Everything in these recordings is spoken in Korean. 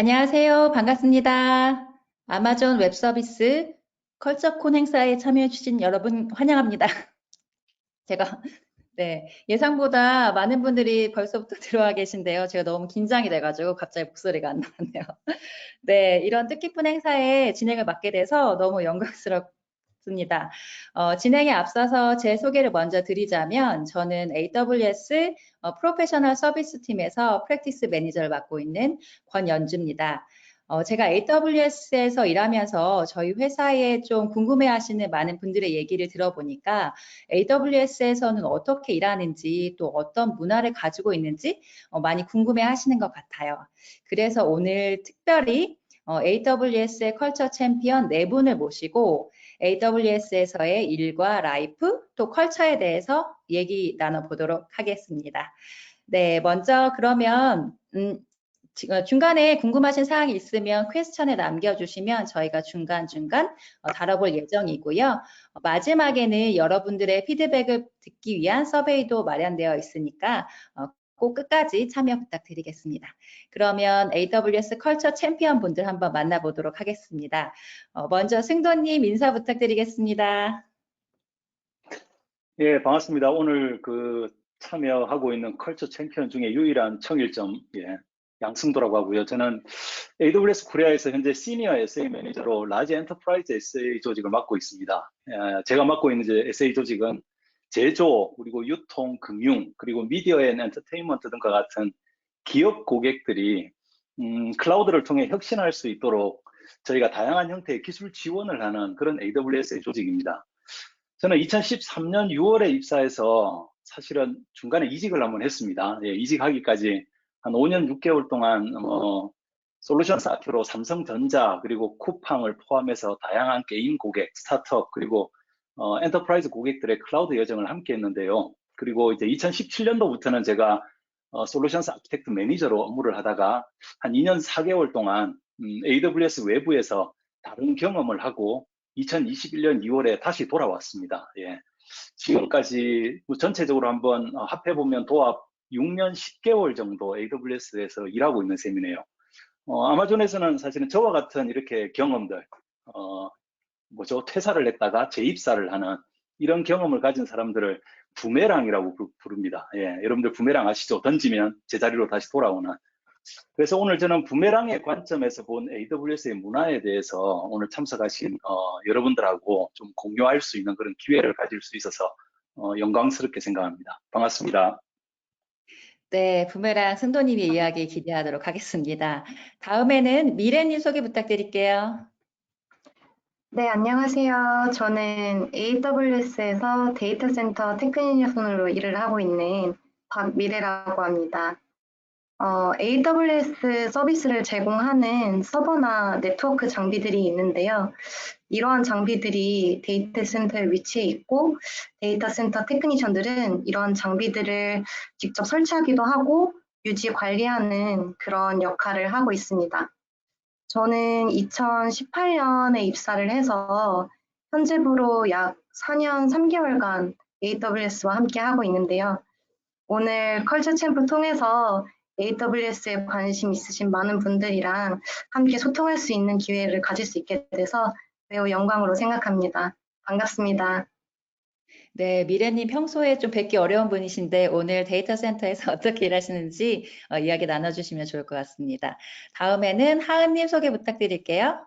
안녕하세요. 반갑습니다. 아마존 웹 서비스 컬처콘 행사에 참여해 주신 여러분 환영합니다. 제가 예상보다 많은 분들이 벌써부터 들어와 계신데요. 제가 너무 긴장이 돼가지고 갑자기 목소리가 안 나왔네요. 이런 뜻깊은 행사에 진행을 맡게 돼서 너무 영광스럽습니다. 진행에 앞서서 제 소개를 먼저 드리자면 저는 AWS 프로페셔널 서비스 팀에서 프랙티스 매니저를 맡고 있는 권연주입니다. 제가 AWS에서 일하면서 저희 회사에 좀 궁금해하시는 많은 분들의 얘기를 들어보니까 AWS에서는 어떻게 일하는지 또 어떤 문화를 가지고 있는지 많이 궁금해하시는 것 같아요. 그래서 오늘 특별히 AWS의 컬처 챔피언 4분을 모시고 AWS에서의 일과 라이프 또 컬처에 대해서 얘기 나눠보도록 하겠습니다. 먼저 그러면 중간에 궁금하신 사항이 있으면 퀘스천에 남겨주시면 저희가 중간중간 다뤄볼 예정이고요. 마지막에는 여러분들의 피드백을 듣기 위한 서베이도 마련되어 있으니까 꼭 끝까지 참여 부탁드리겠습니다. 그러면 AWS 컬처 챔피언 분들 한번 만나보도록 하겠습니다. 먼저 승도님 인사 부탁드리겠습니다. 예, 반갑습니다. 오늘 참여하고 있는 컬처 챔피언 중에 유일한 청일점, 양승도라고 하고요. 저는 AWS 코리아에서 현재 시니어 SA 매니저로 라지 엔터프라이즈 SA 조직을 맡고 있습니다. 제가 맡고 있는 SA 조직은 제조, 그리고 유통, 금융, 그리고 미디어 앤 엔터테인먼트 등과 같은 기업 고객들이 클라우드를 통해 혁신할 수 있도록 저희가 다양한 형태의 기술 지원을 하는 그런 AWS 조직입니다. 저는 2013년 6월에 입사해서 사실은 중간에 이직을 한번 했습니다. 이직하기까지 한 5년 6개월 동안 솔루션스 아트로 삼성전자 그리고 쿠팡을 포함해서 다양한 게임 고객, 스타트업 그리고 엔터프라이즈 고객들의 클라우드 여정을 함께 했는데요. 그리고 이제 2017년도부터는 제가 솔루션스 아키텍트 매니저로 업무를 하다가 한 2년 4개월 동안 AWS 외부에서 다른 경험을 하고 2021년 2월에 다시 돌아왔습니다. 지금까지 전체적으로 한번 합해보면 도합 6년 10개월 정도 AWS에서 일하고 있는 셈이네요. 아마존에서는 사실은 저와 같은 이렇게 경험들, 퇴사를 했다가 재입사를 하는 이런 경험을 가진 사람들을 부메랑이라고 부릅니다. 여러분들 부메랑 아시죠? 던지면 제자리로 다시 돌아오는. 그래서 오늘 저는 부메랑의 관점에서 본 AWS의 문화에 대해서 오늘 참석하신 여러분들하고 좀 공유할 수 있는 그런 기회를 가질 수 있어서 영광스럽게 생각합니다. 반갑습니다. 부메랑 승도님의 이야기 기대하도록 하겠습니다. 다음에는 미래님 소개 부탁드릴게요. 네, 안녕하세요. 저는 AWS에서 데이터 센터 테크니션으로 일을 하고 있는 박미래라고 합니다. AWS 서비스를 제공하는 서버나 네트워크 장비들이 있는데요. 이러한 장비들이 데이터 센터에 위치해 있고 데이터 센터 테크니션들은 이러한 장비들을 직접 설치하기도 하고 유지 관리하는 그런 역할을 하고 있습니다. 저는 2018년에 입사를 해서 현재부로 약 4년 3개월간 AWS와 함께 하고 있는데요. 오늘 컬처 챔프 통해서 AWS에 관심 있으신 많은 분들이랑 함께 소통할 수 있는 기회를 가질 수 있게 돼서 매우 영광으로 생각합니다. 반갑습니다. 미래님 평소에 좀 뵙기 어려운 분이신데 오늘 데이터 센터에서 어떻게 일하시는지 이야기 나눠주시면 좋을 것 같습니다. 다음에는 하은님 소개 부탁드릴게요.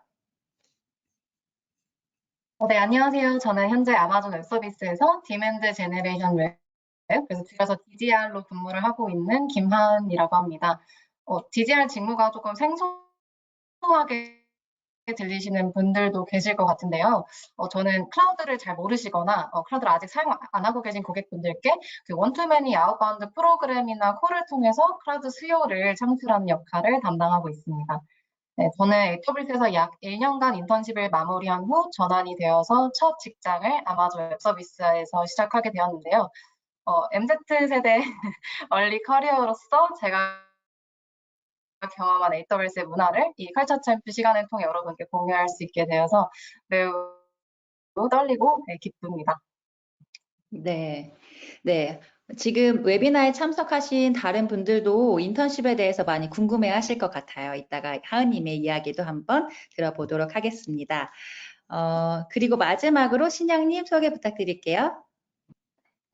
네, 안녕하세요. 저는 현재 아마존 웹 서비스에서 디맨드 제너레이션 웹, 그래서 줄여서 DGR로 근무를 하고 있는 김하은이라고 합니다. DGR 직무가 조금 생소하게 들리시는 분들도 계실 것 같은데요. 저는 클라우드를 잘 모르시거나 클라우드를 아직 사용 안 하고 계신 고객분들께 그 원투매니 아웃바운드 프로그램이나 콜을 통해서 클라우드 수요를 창출하는 역할을 담당하고 있습니다. 네, 저는 AWS에서 약 1년간 인턴십을 마무리한 후 전환이 되어서 첫 직장을 아마존 웹 서비스에서 시작하게 되었는데요. MZ세대 얼리 커리어로서 제가 경험한 AWS의 문화를 이 컬처 챔프 시간을 통해 여러분께 공유할 수 있게 되어서 매우 떨리고 기쁩니다. 네, 지금 웨비나에 참석하신 다른 분들도 인턴십에 대해서 많이 궁금해 하실 것 같아요. 이따가 하은님의 이야기도 한번 들어보도록 하겠습니다. 그리고 마지막으로 신영님 소개 부탁드릴게요.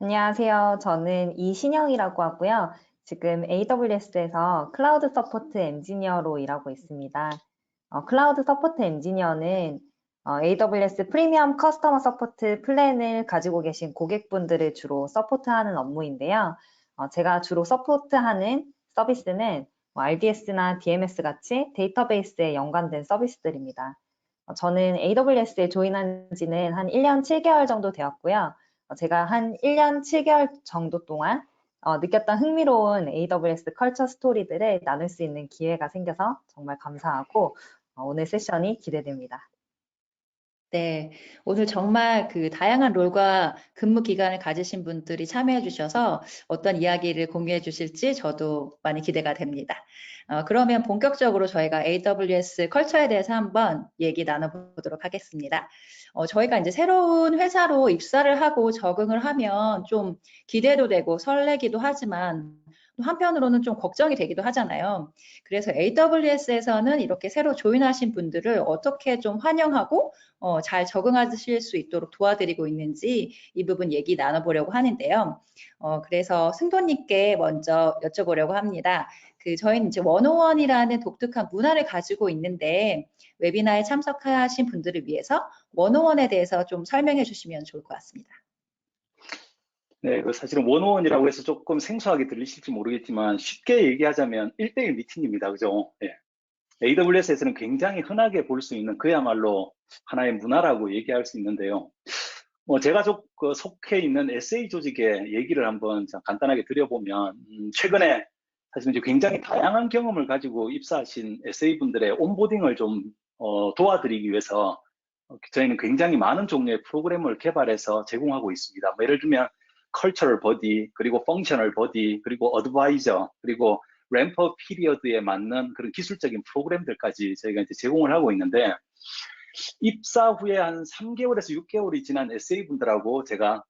안녕하세요. 저는 이신영이라고 하고요. 지금 AWS에서 클라우드 서포트 엔지니어로 일하고 있습니다. 클라우드 서포트 엔지니어는 AWS 프리미엄 커스터머 서포트 플랜을 가지고 계신 고객분들을 주로 서포트하는 업무인데요. 제가 주로 서포트하는 서비스는 RDS나 DMS 같이 데이터베이스에 연관된 서비스들입니다. 저는 AWS에 조인한 지는 한 1년 7개월 정도 되었고요. 제가 한 1년 7개월 정도 동안 느꼈던 흥미로운 AWS 컬처 스토리들을 나눌 수 있는 기회가 생겨서 정말 감사하고 오늘 세션이 기대됩니다. 네, 오늘 정말 그 다양한 롤과 근무 기간을 가지신 분들이 참여해 주셔서 어떤 이야기를 공유해 주실지 저도 많이 기대가 됩니다. 그러면 본격적으로 저희가 AWS 컬처에 대해서 한번 얘기 나눠보도록 하겠습니다. 저희가 이제 새로운 회사로 입사를 하고 적응을 하면 좀 기대도 되고 설레기도 하지만 한편으로는 좀 걱정이 되기도 하잖아요. 그래서 AWS에서는 이렇게 새로 조인하신 분들을 어떻게 좀 환영하고 잘 적응하실 수 있도록 도와드리고 있는지 이 부분 얘기 나눠보려고 하는데요. 그래서 승도님께 먼저 여쭤보려고 합니다. 저희는 이제 101이라는 독특한 문화를 가지고 있는데 웨비나에 참석하신 분들을 위해서 101에 대해서 좀 설명해 주시면 좋을 것 같습니다. 네, 사실은 101이라고 해서 조금 생소하게 들리실지 모르겠지만 쉽게 얘기하자면 1대1 미팅입니다. 그죠? 예. AWS에서는 굉장히 흔하게 볼 수 있는 그야말로 하나의 문화라고 얘기할 수 있는데요. 제가 속해 있는 SA 조직의 얘기를 한번 간단하게 드려보면 최근에 사실 이제 굉장히 다양한 경험을 가지고 입사하신 SA분들의 온보딩을 좀 도와드리기 위해서 저희는 굉장히 많은 종류의 프로그램을 개발해서 제공하고 있습니다. 예를 들면 컬처럴 버디, 그리고 펑셔널 버디, 그리고 어드바이저, 그리고 램프업 피리어드에 맞는 그런 기술적인 프로그램들까지 저희가 이제 제공을 하고 있는데 입사 후에 한 3개월에서 6개월이 지난 SA분들하고 제가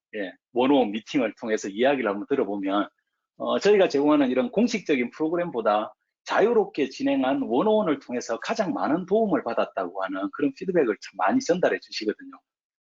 101 미팅을 통해서 이야기를 한번 들어보면 저희가 제공하는 이런 공식적인 프로그램보다 자유롭게 진행한 101을 통해서 가장 많은 도움을 받았다고 하는 그런 피드백을 참 많이 전달해 주시거든요.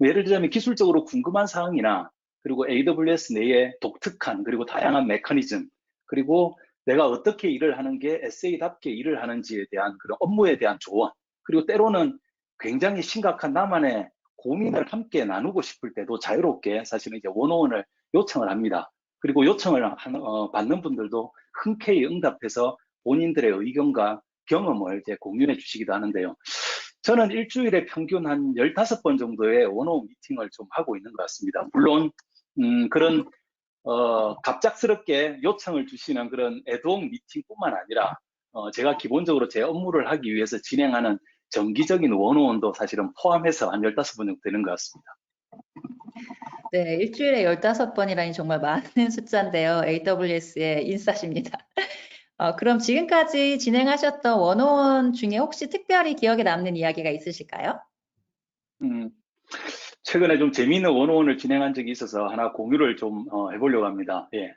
예를 들자면 기술적으로 궁금한 사항이나 그리고 AWS 내에 독특한 그리고 다양한 메커니즘 그리고 내가 어떻게 일을 하는 게 SA답게 일을 하는지에 대한 그런 업무에 대한 조언 그리고 때로는 굉장히 심각한 나만의 고민을 함께 나누고 싶을 때도 자유롭게 사실은 이제 101을 요청을 합니다. 그리고 요청을 받는 분들도 흔쾌히 응답해서 본인들의 의견과 경험을 이제 공유해 주시기도 하는데요. 저는 일주일에 평균 한 15번 정도의 101 미팅을 좀 하고 있는 것 같습니다. 물론 그런 갑작스럽게 요청을 주시는 그런 애드홍 미팅뿐만 아니라 제가 기본적으로 제 업무를 하기 위해서 진행하는 정기적인 101도 사실은 포함해서 한 15번 정도 되는 것 같습니다. 네, 일주일에 15번이라니 정말 많은 숫자인데요. AWS의 인싸십니다. 그럼 지금까지 진행하셨던 101 중에 혹시 특별히 기억에 남는 이야기가 있으실까요? 최근에 좀 재미있는 101을 진행한 적이 있어서 하나 공유를 좀 해보려고 합니다. 예.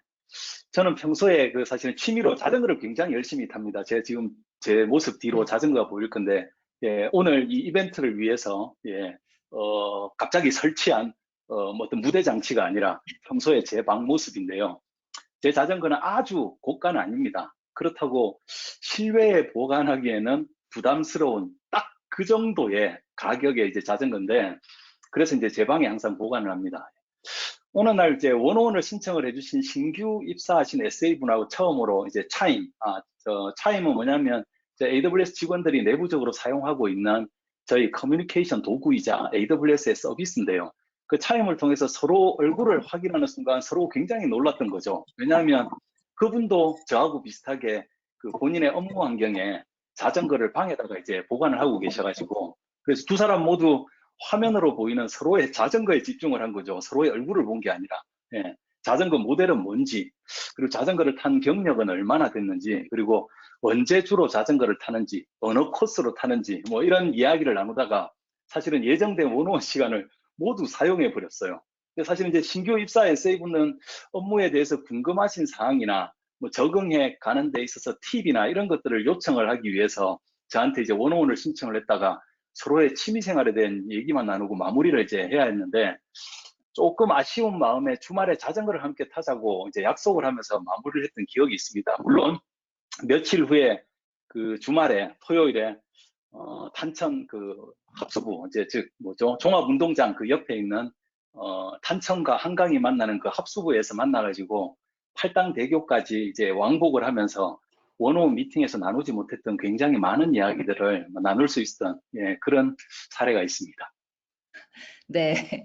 저는 평소에 사실은 취미로 자전거를 굉장히 열심히 탑니다. 제가 지금 제 모습 뒤로 자전거가 보일 건데, 오늘 이 이벤트를 위해서, 갑자기 설치한, 어떤 무대 장치가 아니라 평소에 제 방 모습인데요. 제 자전거는 아주 고가는 아닙니다. 그렇다고 실외에 보관하기에는 부담스러운 딱 그 정도의 가격의 이제 자전거인데, 그래서 이제 제 방에 항상 보관을 합니다. 어느 날 이제 101을 신청을 해주신 신규 입사하신 SA분하고 처음으로 이제 차임, 차임은 뭐냐면 AWS 직원들이 내부적으로 사용하고 있는 저희 커뮤니케이션 도구이자 AWS의 서비스인데요. 그 차임을 통해서 서로 얼굴을 확인하는 순간 서로 굉장히 놀랐던 거죠. 왜냐하면 그분도 저하고 비슷하게 그 본인의 업무 환경에 자전거를 방에다가 이제 보관을 하고 계셔가지고 그래서 두 사람 모두 화면으로 보이는 서로의 자전거에 집중을 한 거죠. 서로의 얼굴을 본 게 아니라. 자전거 모델은 뭔지, 그리고 자전거를 탄 경력은 얼마나 됐는지, 그리고 언제 주로 자전거를 타는지, 어느 코스로 타는지, 뭐 이런 이야기를 나누다가 사실은 예정된 101 시간을 모두 사용해 버렸어요. 근데 사실 이제 신규 입사 SA분은 업무에 대해서 궁금하신 사항이나 뭐 적응해 가는 데 있어서 팁이나 이런 것들을 요청을 하기 위해서 저한테 이제 원어원을 신청을 했다가 서로의 취미생활에 대한 얘기만 나누고 마무리를 이제 해야 했는데 조금 아쉬운 마음에 주말에 자전거를 함께 타자고 이제 약속을 하면서 마무리를 했던 기억이 있습니다. 물론 며칠 후에 그 주말에 토요일에 탄천 그 합수부 이제 즉 뭐죠 종합운동장 그 옆에 있는 탄천과 한강이 만나는 그 합수부에서 만나가지고 팔당대교까지 이제 왕복을 하면서 원어원 미팅에서 나누지 못했던 굉장히 많은 이야기들을 나눌 수 있었던 그런 사례가 있습니다. 네.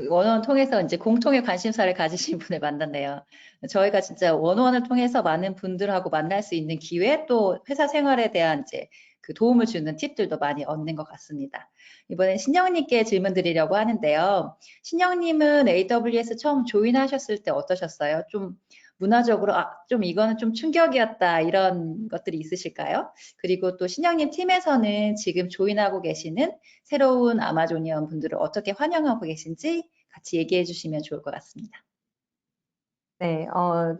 원어원 통해서 이제 공통의 관심사를 가지신 분을 만났네요. 저희가 진짜 원어원을 통해서 많은 분들하고 만날 수 있는 기회, 또 회사 생활에 대한 이제 그 도움을 주는 팁들도 많이 얻는 것 같습니다. 이번엔 신영님께 질문 드리려고 하는데요. 신영님은 AWS 처음 조인하셨을 때 어떠셨어요? 좀 문화적으로 좀 이거는 좀 충격이었다 이런 것들이 있으실까요? 그리고 또 신영님 팀에서는 지금 조인하고 계시는 새로운 아마존이언 분들을 어떻게 환영하고 계신지 같이 얘기해 주시면 좋을 것 같습니다. 네,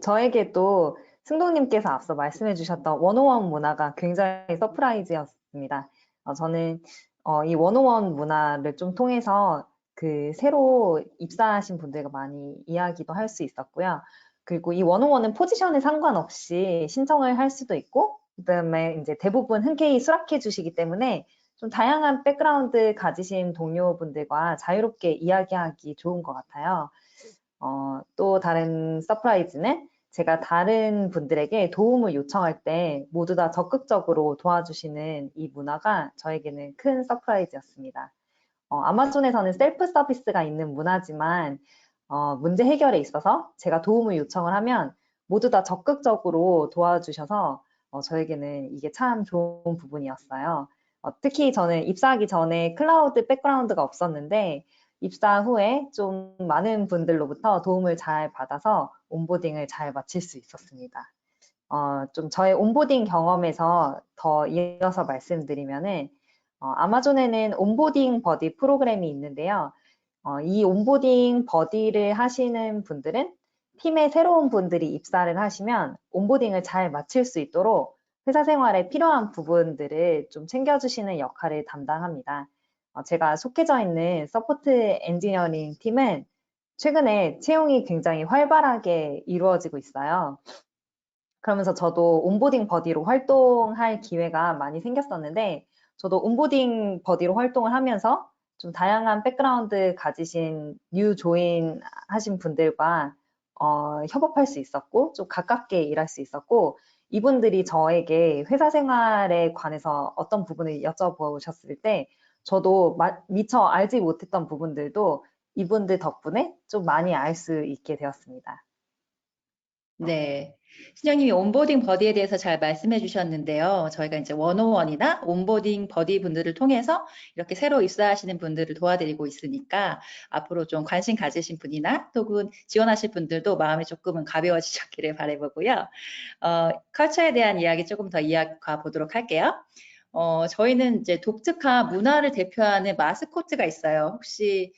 저에게도 승동님께서 앞서 말씀해 주셨던 원오원 문화가 굉장히 서프라이즈였습니다. 저는 이 원오원 문화를 좀 통해서 그 새로 입사하신 분들과 많이 이야기도 할 수 있었고요. 그리고 이 원오원은 포지션에 상관없이 신청을 할 수도 있고, 그다음에 이제 대부분 흔쾌히 수락해 주시기 때문에 좀 다양한 백그라운드 가지신 동료분들과 자유롭게 이야기하기 좋은 것 같아요. 또 다른 서프라이즈는 제가 다른 분들에게 도움을 요청할 때 모두 다 적극적으로 도와주시는 이 문화가 저에게는 큰 서프라이즈였습니다. 아마존에서는 셀프 서비스가 있는 문화지만 문제 해결에 있어서 제가 도움을 요청을 하면 모두 다 적극적으로 도와주셔서 저에게는 이게 참 좋은 부분이었어요. 특히 저는 입사하기 전에 클라우드 백그라운드가 없었는데 입사 후에 좀 많은 분들로부터 도움을 잘 받아서 온보딩을 잘 마칠 수 있었습니다. 좀 저의 온보딩 경험에서 더 이어서 말씀드리면은 아마존에는 온보딩 버디 프로그램이 있는데요. 이 온보딩 버디를 하시는 분들은 팀에 새로운 분들이 입사를 하시면 온보딩을 잘 마칠 수 있도록 회사 생활에 필요한 부분들을 좀 챙겨주시는 역할을 담당합니다. 제가 속해져 있는 서포트 엔지니어링 팀은 최근에 채용이 굉장히 활발하게 이루어지고 있어요. 그러면서 저도 온보딩 버디로 활동할 기회가 많이 생겼었는데 저도 온보딩 버디로 활동을 하면서 좀 다양한 백그라운드 가지신 뉴 조인 하신 분들과 협업할 수 있었고 좀 가깝게 일할 수 있었고 이분들이 저에게 회사 생활에 관해서 어떤 부분을 여쭤보셨을 때 저도 미처 알지 못했던 부분들도 이분들 덕분에 좀 많이 알 수 있게 되었습니다. 네. 신영님이 온보딩 버디에 대해서 잘 말씀해 주셨는데요. 저희가 이제 원오원이나 온보딩 버디 분들을 통해서 이렇게 새로 입사하시는 분들을 도와드리고 있으니까 앞으로 좀 관심 가지신 분이나 또는 지원하실 분들도 마음이 조금은 가벼워지셨기를 바라보고요. 컬처에 대한 이야기 조금 더 이어가 보도록 할게요. 저희는 이제 독특한 문화를 대표하는 마스코트가 있어요. 혹시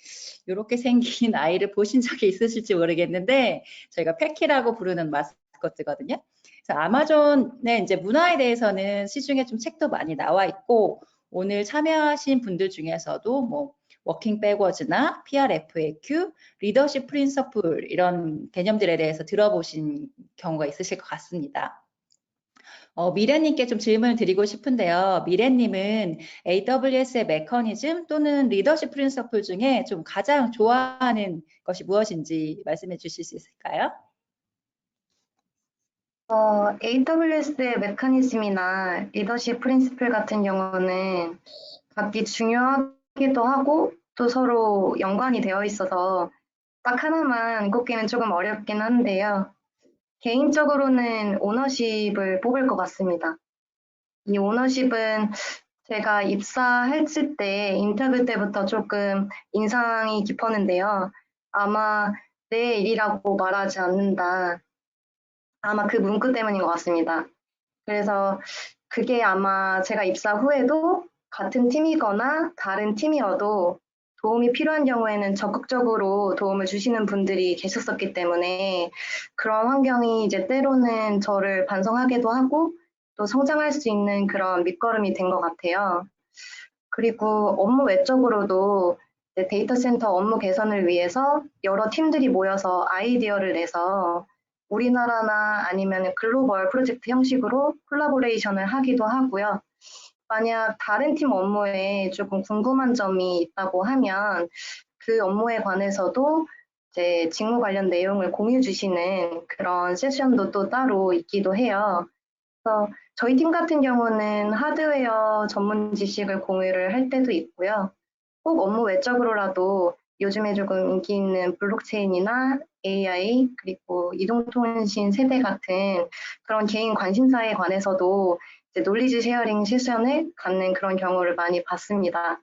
이렇게 생긴 아이를 보신 적이 있으실지 모르겠는데 저희가 패키라고 부르는 마스코트거든요. 그래서 아마존의 이제 문화에 대해서는 시중에 좀 책도 많이 나와 있고 오늘 참여하신 분들 중에서도 뭐 워킹 백워즈나 PRFAQ, 리더십 프린서플 이런 개념들에 대해서 들어보신 경우가 있으실 것 같습니다. 미래님께 좀 질문을 드리고 싶은데요. 미래님은 AWS의 메커니즘 또는 리더십 프린서플 중에 좀 가장 좋아하는 것이 무엇인지 말씀해 주실 수 있을까요? AWS의 메커니즘이나 리더십 프린시플 같은 경우는 각기 중요하기도 하고 또 서로 연관이 되어 있어서 딱 하나만 꼽기는 조금 어렵긴 한데요. 개인적으로는 오너십을 뽑을 것 같습니다. 이 오너십은 제가 입사했을 때 인터뷰 때부터 조금 인상이 깊었는데요. 아마 내 일이라고 말하지 않는다. 아마 그 문구 때문인 것 같습니다. 그래서 그게 아마 제가 입사 후에도 같은 팀이거나 다른 팀이어도 도움이 필요한 경우에는 적극적으로 도움을 주시는 분들이 계셨었기 때문에 그런 환경이 이제 때로는 저를 반성하게도 하고 또 성장할 수 있는 그런 밑거름이 된 것 같아요. 그리고 업무 외적으로도 이제 데이터 센터 업무 개선을 위해서 여러 팀들이 모여서 아이디어를 내서 우리나라나 아니면 글로벌 프로젝트 형식으로 콜라보레이션을 하기도 하고요. 만약 다른 팀 업무에 조금 궁금한 점이 있다고 하면 그 업무에 관해서도 이제 직무 관련 내용을 공유 주시는 그런 세션도 또 따로 있기도 해요. 그래서 저희 팀 같은 경우는 하드웨어 전문 지식을 공유를 할 때도 있고요. 꼭 업무 외적으로라도 요즘에 조금 인기 있는 블록체인이나 AI 그리고 이동통신 세대 같은 그런 개인 관심사에 관해서도 이제 놀리지 쉐어링 세션을 갖는 그런 경우를 많이 봤습니다.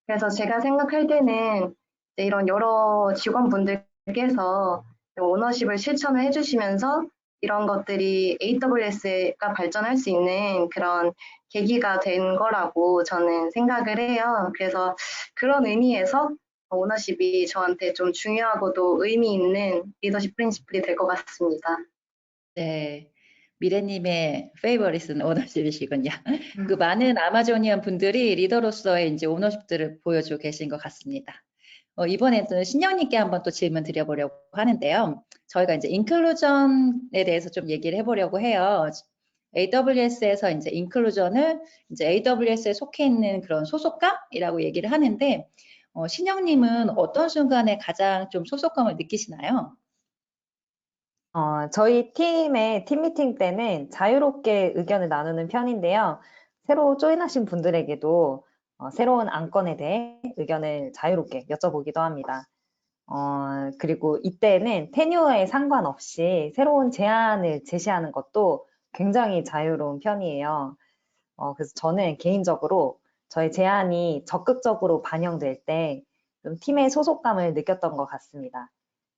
그래서 제가 생각할 때는 이제 이런 여러 직원분들께서 오너십을 실천을 해주시면서 이런 것들이 AWS가 발전할 수 있는 그런 계기가 된 거라고 저는 생각을 해요. 그래서 그런 의미에서 오너십이 저한테 좀 중요하고도 의미 있는 리더십 프린시플이 될 것 같습니다. 네. 미래님의 페이버릿은 오너십이시군요. 그 많은 아마존이언 분들이 리더로서의 이제 오너십들을 보여주고 계신 것 같습니다. 이번에도 신영님께 한번 또 질문 드려보려고 하는데요. 저희가 이제 인클루전에 대해서 좀 얘기를 해보려고 해요. AWS에서 이제 인클루전을 이제 AWS에 속해 있는 그런 소속감이라고 얘기를 하는데, 신영님은 어떤 순간에 가장 좀 소속감을 느끼시나요? 저희 팀의 팀 미팅 때는 자유롭게 의견을 나누는 편인데요. 새로 조인하신 분들에게도 새로운 안건에 대해 의견을 자유롭게 여쭤보기도 합니다. 그리고 이때는 테뉴어에 상관없이 새로운 제안을 제시하는 것도 굉장히 자유로운 편이에요. 그래서 저는 개인적으로 저의 제안이 적극적으로 반영될 때 좀 팀의 소속감을 느꼈던 것 같습니다.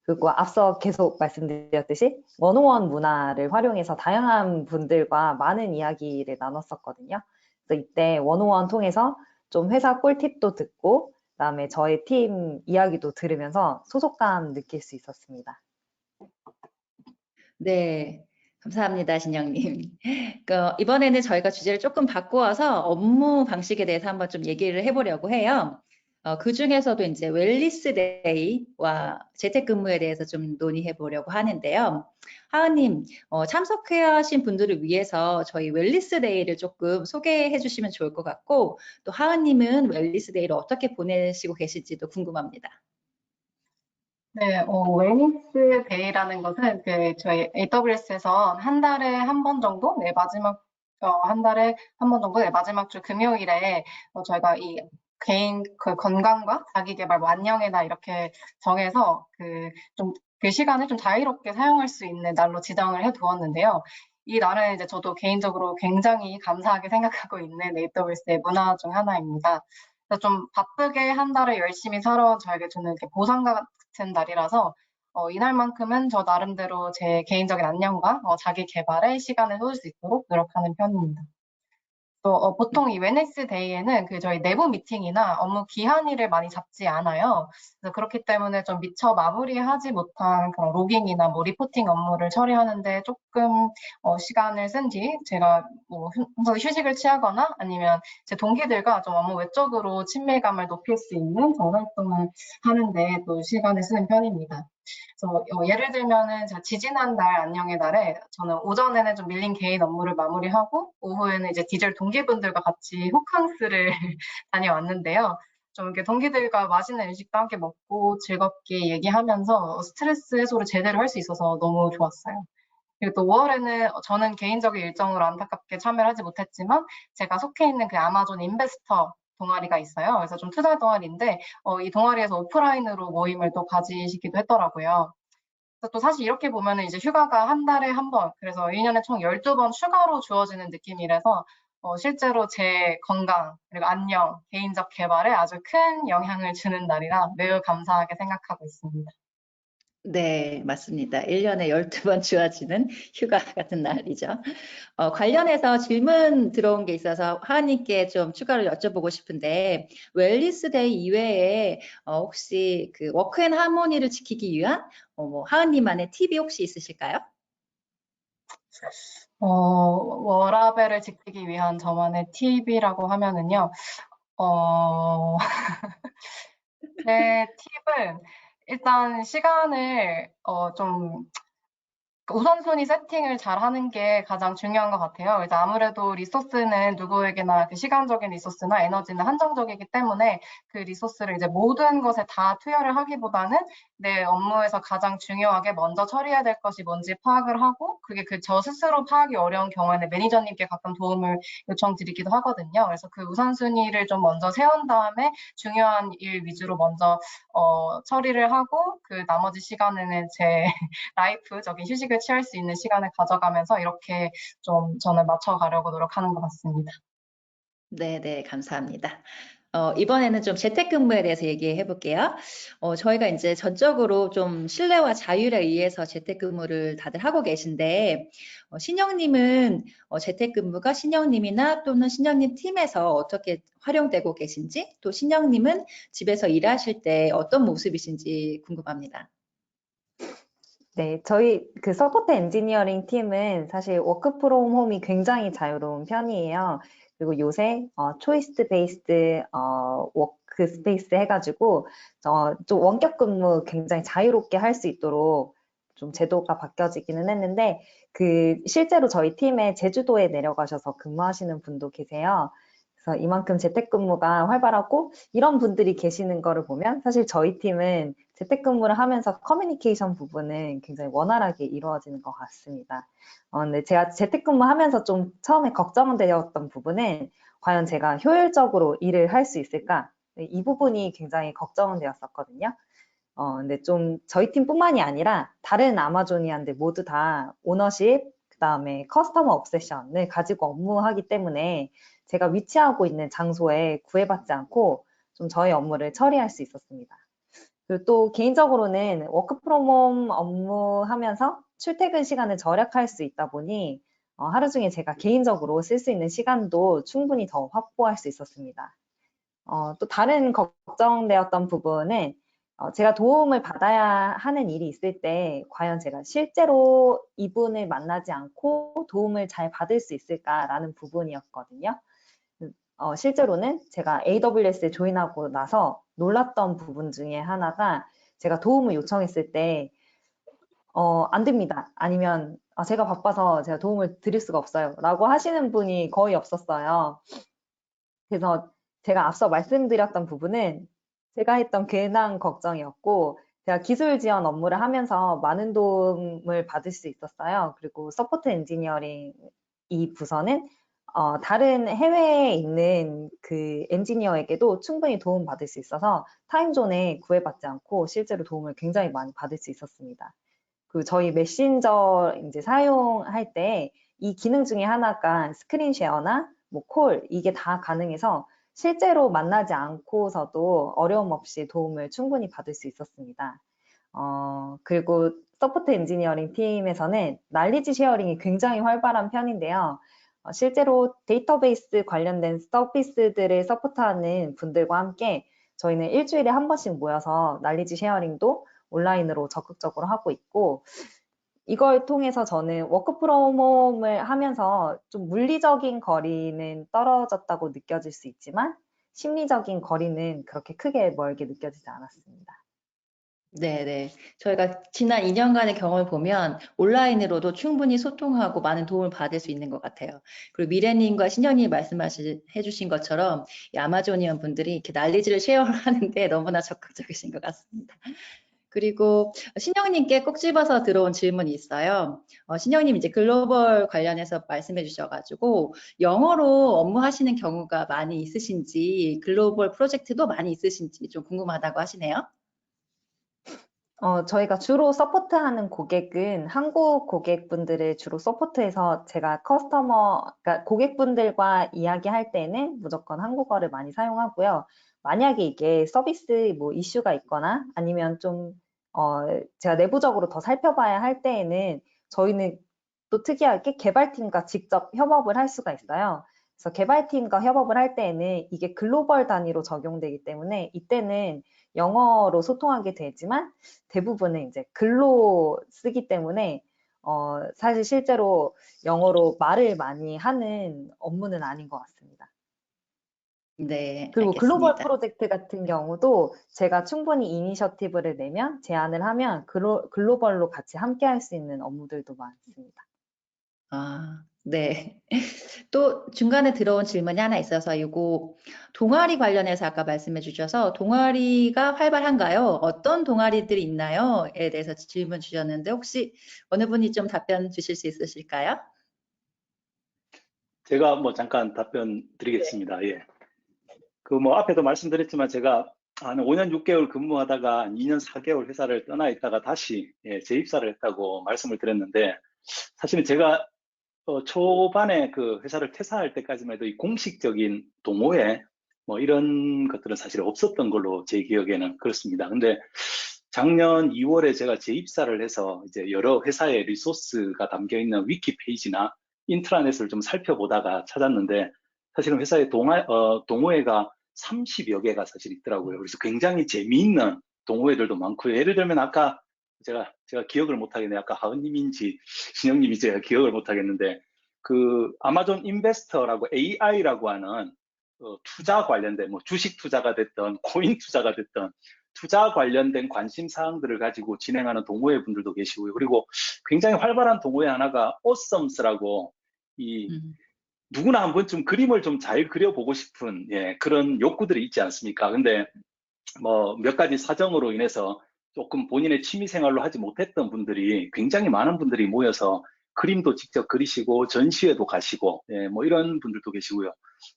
그리고 앞서 계속 말씀드렸듯이 원오원 문화를 활용해서 다양한 분들과 많은 이야기를 나눴었거든요. 그래서 이때 원오원 통해서 좀 회사 꿀팁도 듣고 그다음에 저의 팀 이야기도 들으면서 소속감 느낄 수 있었습니다. 네. 감사합니다, 신영님. 이번에는 저희가 주제를 조금 바꾸어서 업무 방식에 대해서 한번 좀 얘기를 해보려고 해요. 그 중에서도 이제 웰니스 데이와 재택근무에 대해서 좀 논의해 보려고 하는데요. 하은님, 참석하신 분들을 위해서 저희 웰니스 데이를 조금 소개해 주시면 좋을 것 같고, 또 하은님은 웰니스 데이를 어떻게 보내시고 계실지도 궁금합니다. 네, 웰니스 데이라는 것은 저희 AWS에서 한 달에 한 번 정도, 한 달에 한 번 정도, 마지막 주 금요일에 저희가 이 개인 그 건강과 자기 개발 안녕의 날 이렇게 정해서 그 시간을 좀 자유롭게 사용할 수 있는 날로 지정을 해 두었는데요. 이 날은 이제 저도 개인적으로 굉장히 감사하게 생각하고 있는 AWS의 문화 중 하나입니다. 그래서 좀 바쁘게 한 달을 열심히 살아온 저에게 저는 이렇게 보상과 같은 날이라서 이날만큼은 저 나름대로 제 개인적인 안녕과 자기 개발에 시간을 쏟을 수 있도록 노력하는 편입니다. 또 보통 이 웨네스 데이에는 저희 내부 미팅이나 업무 기한일을 많이 잡지 않아요. 그래서 그렇기 때문에 좀 미처 마무리하지 못한 그런 로깅이나 뭐 리포팅 업무를 처리하는데 조금 시간을 쓴 뒤 제가 뭐 휴식을 취하거나 아니면 제 동기들과 좀 업무 외적으로 친밀감을 높일 수 있는 그런 활동을 하는데 또 시간을 쓰는 편입니다. 그래서 예를 들면은 지지난달 안녕의 날에 저는 오전에는 좀 밀린 개인 업무를 마무리하고 오후에는 이제 디젤 동기분들과 같이 호캉스를 다녀왔는데요. 좀 이렇게 동기들과 맛있는 음식도 함께 먹고 즐겁게 얘기하면서 스트레스 해소를 제대로 할 수 있어서 너무 좋았어요. 그리고 또 5월에는 저는 개인적인 일정으로 안타깝게 참여를 하지 못했지만 제가 속해 있는 그 아마존 인베스터 동아리가 있어요. 그래서 좀 투자 동아리인데 이 동아리에서 오프라인으로 모임을 또 가지시기도 했더라고요. 그래서 또 사실 이렇게 보면은 이제 휴가가 한 달에 한 번, 그래서 1년에 총 12번 추가로 주어지는 느낌이라서 실제로 제 건강, 그리고 안녕, 개인적 개발에 아주 큰 영향을 주는 날이라 매우 감사하게 생각하고 있습니다. 네, 맞습니다. 1년에 12번 주어지는 휴가 같은 날이죠. 관련해서 질문 들어온 게 있어서 하은님께 좀 추가로 여쭤보고 싶은데, 웰니스 데이 이외에 혹시 그 워크 앤 하모니를 지키기 위한 뭐 하은님만의 팁이 혹시 있으실까요? 워라밸을 지키기 위한 저만의 팁이라고 하면은요, 제 팁은 일단 시간을 좀 우선순위 세팅을 잘 하는 게 가장 중요한 것 같아요. 이제 아무래도 리소스는 누구에게나 그 시간적인 리소스나 에너지는 한정적이기 때문에 그 리소스를 이제 모든 것에 다 투여를 하기보다는 내 업무에서 가장 중요하게 먼저 처리해야 될 것이 뭔지 파악을 하고 그게 저 스스로 파악이 어려운 경우에는 매니저님께 가끔 도움을 요청드리기도 하거든요. 그래서 그 우선순위를 좀 먼저 세운 다음에 중요한 일 위주로 먼저 처리를 하고 그 나머지 시간에는 제 라이프적인 휴식을 취할 수 있는 시간을 가져가면서 이렇게 좀 저는 맞춰가려고 노력하는 것 같습니다. 네, 감사합니다. 이번에는 좀 재택근무에 대해서 얘기해 볼게요. 저희가 이제 전적으로 좀 신뢰와 자율에 의해서 재택근무를 다들 하고 계신데, 신영님은 재택근무가 신영님이나 또는 신영님 팀에서 어떻게 활용되고 계신지, 또 신영님은 집에서 일하실 때 어떤 모습이신지 궁금합니다. 네, 저희 그 서포트 엔지니어링 팀은 사실 워크 프롬 홈이 굉장히 자유로운 편이에요. 그리고 요새 초이스 베이스드 워크 스페이스 해가지고 좀 원격 근무 굉장히 자유롭게 할 수 있도록 좀 제도가 바뀌어지기는 했는데 그 실제로 저희 팀에 제주도에 내려가셔서 근무하시는 분도 계세요. 그래서 이만큼 재택근무가 활발하고 이런 분들이 계시는 거를 보면 사실 저희 팀은 재택근무를 하면서 커뮤니케이션 부분은 굉장히 원활하게 이루어지는 것 같습니다. 근데 제가 재택근무하면서 좀 처음에 걱정되었던 부분은 과연 제가 효율적으로 일을 할 수 있을까? 이 부분이 굉장히 걱정은 되었었거든요. 근데 좀 저희 팀뿐만이 아니라 다른 아마존이안들 모두 다 오너십, 그다음에 커스터머 obsession을 가지고 업무하기 때문에 제가 위치하고 있는 장소에 구애받지 않고 좀 저희 업무를 처리할 수 있었습니다. 그리고 또 개인적으로는 워크 프롬 홈 업무하면서 출퇴근 시간을 절약할 수 있다 보니 하루 중에 제가 개인적으로 쓸 수 있는 시간도 충분히 더 확보할 수 있었습니다. 또 다른 걱정되었던 부분은 제가 도움을 받아야 하는 일이 있을 때 과연 제가 실제로 이분을 만나지 않고 도움을 잘 받을 수 있을까라는 부분이었거든요. 실제로는 제가 AWS에 조인하고 나서 놀랐던 부분 중에 하나가 제가 도움을 요청했을 때 안 됩니다. 아니면 제가 바빠서 제가 도움을 드릴 수가 없어요. 라고 하시는 분이 거의 없었어요. 그래서 제가 앞서 말씀드렸던 부분은 제가 했던 괜한 걱정이었고 제가 기술 지원 업무를 하면서 많은 도움을 받을 수 있었어요. 그리고 서포트 엔지니어링 이 부서는 다른 해외에 있는 그 엔지니어에게도 충분히 도움받을 수 있어서 타임존에 구애받지 않고 실제로 도움을 굉장히 많이 받을 수 있었습니다. 그 저희 메신저 이제 사용할 때 이 기능 중에 하나가 스크린 쉐어나 뭐 콜 이게 다 가능해서 실제로 만나지 않고서도 어려움 없이 도움을 충분히 받을 수 있었습니다. 그리고 서포트 엔지니어링 팀에서는 날리지 쉐어링이 굉장히 활발한 편인데요. 실제로 데이터베이스 관련된 서비스들을 서포트하는 분들과 함께 저희는 일주일에 한 번씩 모여서 날리지 쉐어링도 온라인으로 적극적으로 하고 있고 이걸 통해서 저는 워크 프롬 홈을 하면서 좀 물리적인 거리는 떨어졌다고 느껴질 수 있지만 심리적인 거리는 그렇게 크게 멀게 느껴지지 않았습니다. 네. 저희가 지난 2년간의 경험을 보면 온라인으로도 충분히 소통하고 많은 도움을 받을 수 있는 것 같아요. 그리고 미래님과 신현이 해주신 것처럼 이 아마존이언 분들이 이렇게 난리지를 쉐어하는데 너무나 적극적이신 것 같습니다. 그리고 신영님께 꼭 집어서 들어온 질문이 있어요. 신영님 이제 글로벌 관련해서 말씀해 주셔가지고 영어로 업무하시는 경우가 많이 있으신지 글로벌 프로젝트도 많이 있으신지 좀 궁금하다고 하시네요. 저희가 주로 서포트하는 고객은 한국 고객분들을 주로 서포트해서 제가 그러니까 고객분들과 이야기할 때는 무조건 한국어를 많이 사용하고요. 만약에 이게 서비스 뭐 이슈가 있거나 아니면 좀 제가 내부적으로 더 살펴봐야 할 때에는 저희는 또 특이하게 개발팀과 직접 협업을 할 수가 있어요. 그래서 개발팀과 협업을 할 때에는 이게 글로벌 단위로 적용되기 때문에 이때는 영어로 소통하게 되지만 대부분은 이제 글로 쓰기 때문에 사실 실제로 영어로 말을 많이 하는 업무는 아닌 것 같습니다. 네, 그리고 글로벌 알겠습니다. 프로젝트 같은 경우도 제가 충분히 이니셔티브를 내면, 제안을 하면 글로벌로 같이 함께 할 수 있는 업무들도 많습니다. 아, 네. 또 중간에 들어온 질문이 하나 있어서 이거 동아리 관련해서 아까 말씀해 주셔서 동아리가 활발한가요? 어떤 동아리들이 있나요?에 대해서 질문 주셨는데 혹시 어느 분이 좀 답변 주실 수 있으실까요? 제가 뭐 잠깐 답변 드리겠습니다. 예. 그 뭐 앞에도 말씀드렸지만 제가 한 5년 6개월 근무하다가 2년 4개월 회사를 떠나 있다가 다시 재입사를 했다고 말씀을 드렸는데 사실은 제가 초반에 그 회사를 퇴사할 때까지만 해도 이 공식적인 동호회 뭐 이런 것들은 사실 없었던 걸로 제 기억에는 그렇습니다. 근데 작년 2월에 제가 재입사를 해서 이제 여러 회사의 리소스가 담겨 있는 위키 페이지나 인트라넷을 좀 살펴보다가 찾았는데 사실은 회사의 동호회가 30여 개가 사실 있더라고요. 그래서 굉장히 재미있는 동호회들도 많고요. 예를 들면 아까 제가 기억을 못 하겠네요. 아까 하은님인지 신영님이 제가 기억을 못 하겠는데 그 아마존 인베스터라고 AI라고 하는 투자 관련된 뭐 주식 투자가 됐던 코인 투자가 됐던 투자 관련된 관심 사항들을 가지고 진행하는 동호회 분들도 계시고요. 그리고 굉장히 활발한 동호회 하나가 어썸스라고 이 누구나 한 번쯤 그림을 좀 잘 그려보고 싶은 그런 욕구들이 있지 않습니까? 근데 뭐 몇 가지 사정으로 인해서 조금 본인의 취미 생활로 하지 못했던 분들이 굉장히 많은 분들이 모여서 그림도 직접 그리시고 전시회도 가시고 뭐 이런 분들도 계시고요.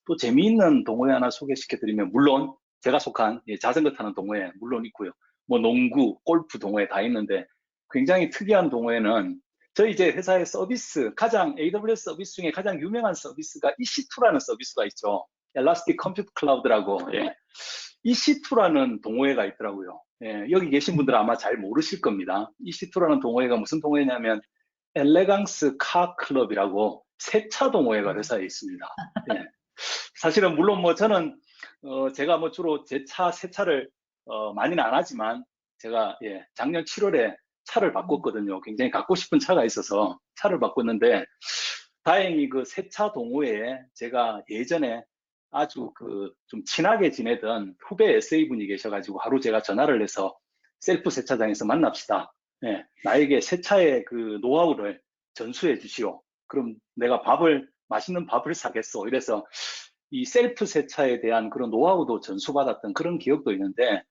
또 재미있는 동호회 하나 소개시켜 드리면 물론 제가 속한 자전거 타는 동호회 물론 있고요. 뭐 농구, 골프 동호회 다 있는데 굉장히 특이한 동호회는 저희 이제 회사의 서비스 가장 AWS 서비스 중에 가장 유명한 서비스가 EC2라는 서비스가 있죠. 엘라스틱 컴퓨터 클라우드라고. EC2라는 동호회가 있더라고요. 여기 계신 분들은 아마 잘 모르실 겁니다. EC2라는 동호회가 무슨 동호회냐면 엘레강스 카 클럽이라고 세차 동호회가 회사에 있습니다. 사실은 물론 뭐 저는 제가 뭐 주로 제 차 세차를 많이는 안 하지만 제가 작년 7월에 차를 바꿨거든요. 굉장히 갖고 싶은 차가 있어서 차를 바꿨는데 다행히 그 세차 동호회에 제가 예전에 아주 그 좀 친하게 지내던 후배 SA분이 계셔가지고 하루 제가 전화를 해서 셀프 세차장에서 만납시다. 나에게 세차의 그 노하우를 전수해 주시오. 그럼 내가 맛있는 밥을 사겠소. 이래서 이 셀프 세차에 대한 그런 노하우도 전수받았던 그런 기억도 있는데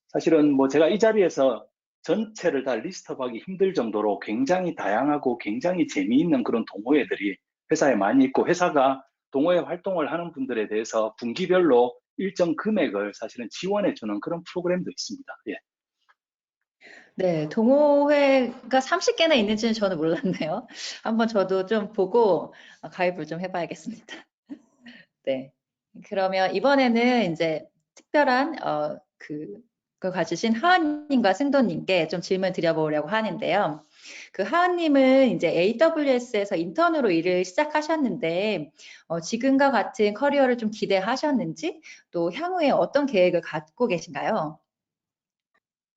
사실은 뭐 제가 이 자리에서 전체를 다 리스트업하기 힘들 정도로 굉장히 다양하고 굉장히 재미있는 그런 동호회들이 회사에 많이 있고 회사가 동호회 활동을 하는 분들에 대해서 분기별로 일정 금액을 사실은 지원해주는 그런 프로그램도 있습니다. 네, 동호회가 30개나 있는지는 저는 몰랐네요. 한번 저도 좀 보고 가입을 좀 해봐야겠습니다. 네. 그러면 이번에는 이제 특별한 그걸 가지신 하은님과 승도님께 좀 질문 드려보려고 하는데요. 그 하은님은 이제 AWS에서 인턴으로 일을 시작하셨는데 지금과 같은 커리어를 좀 기대하셨는지 또 향후에 어떤 계획을 갖고 계신가요?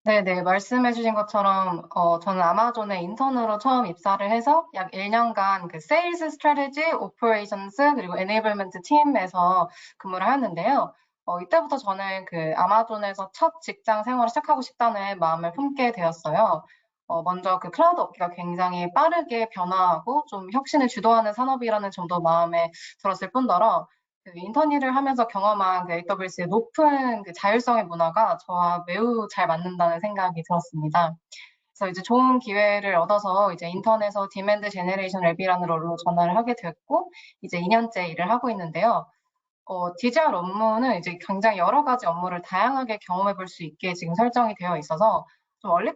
네네, 말씀해주신 것처럼 저는 아마존에 인턴으로 처음 입사를 해서 약 1년간 그 세일즈 스트래티지, 오퍼레이션스 그리고 에네이블먼트 팀에서 근무를 하였는데요. 이때부터 저는 그 아마존에서 첫 직장 생활을 시작하고 싶다는 마음을 품게 되었어요. 먼저 그 클라우드 업계가 굉장히 빠르게 변화하고 좀 혁신을 주도하는 산업이라는 점도 마음에 들었을 뿐더러 그 인턴 일을 하면서 경험한 그 AWS의 높은 그 자율성의 문화가 저와 매우 잘 맞는다는 생각이 들었습니다. 그래서 이제 좋은 기회를 얻어서 이제 인턴에서 디맨드 제너레이션 랩이라는 롤로 전환을 하게 됐고 이제 2년째 일을 하고 있는데요. DGR 업무는 이제 굉장히 여러 가지 업무를 다양하게 경험해 볼 수 있게 지금 설정이 되어 있어서 좀 얼리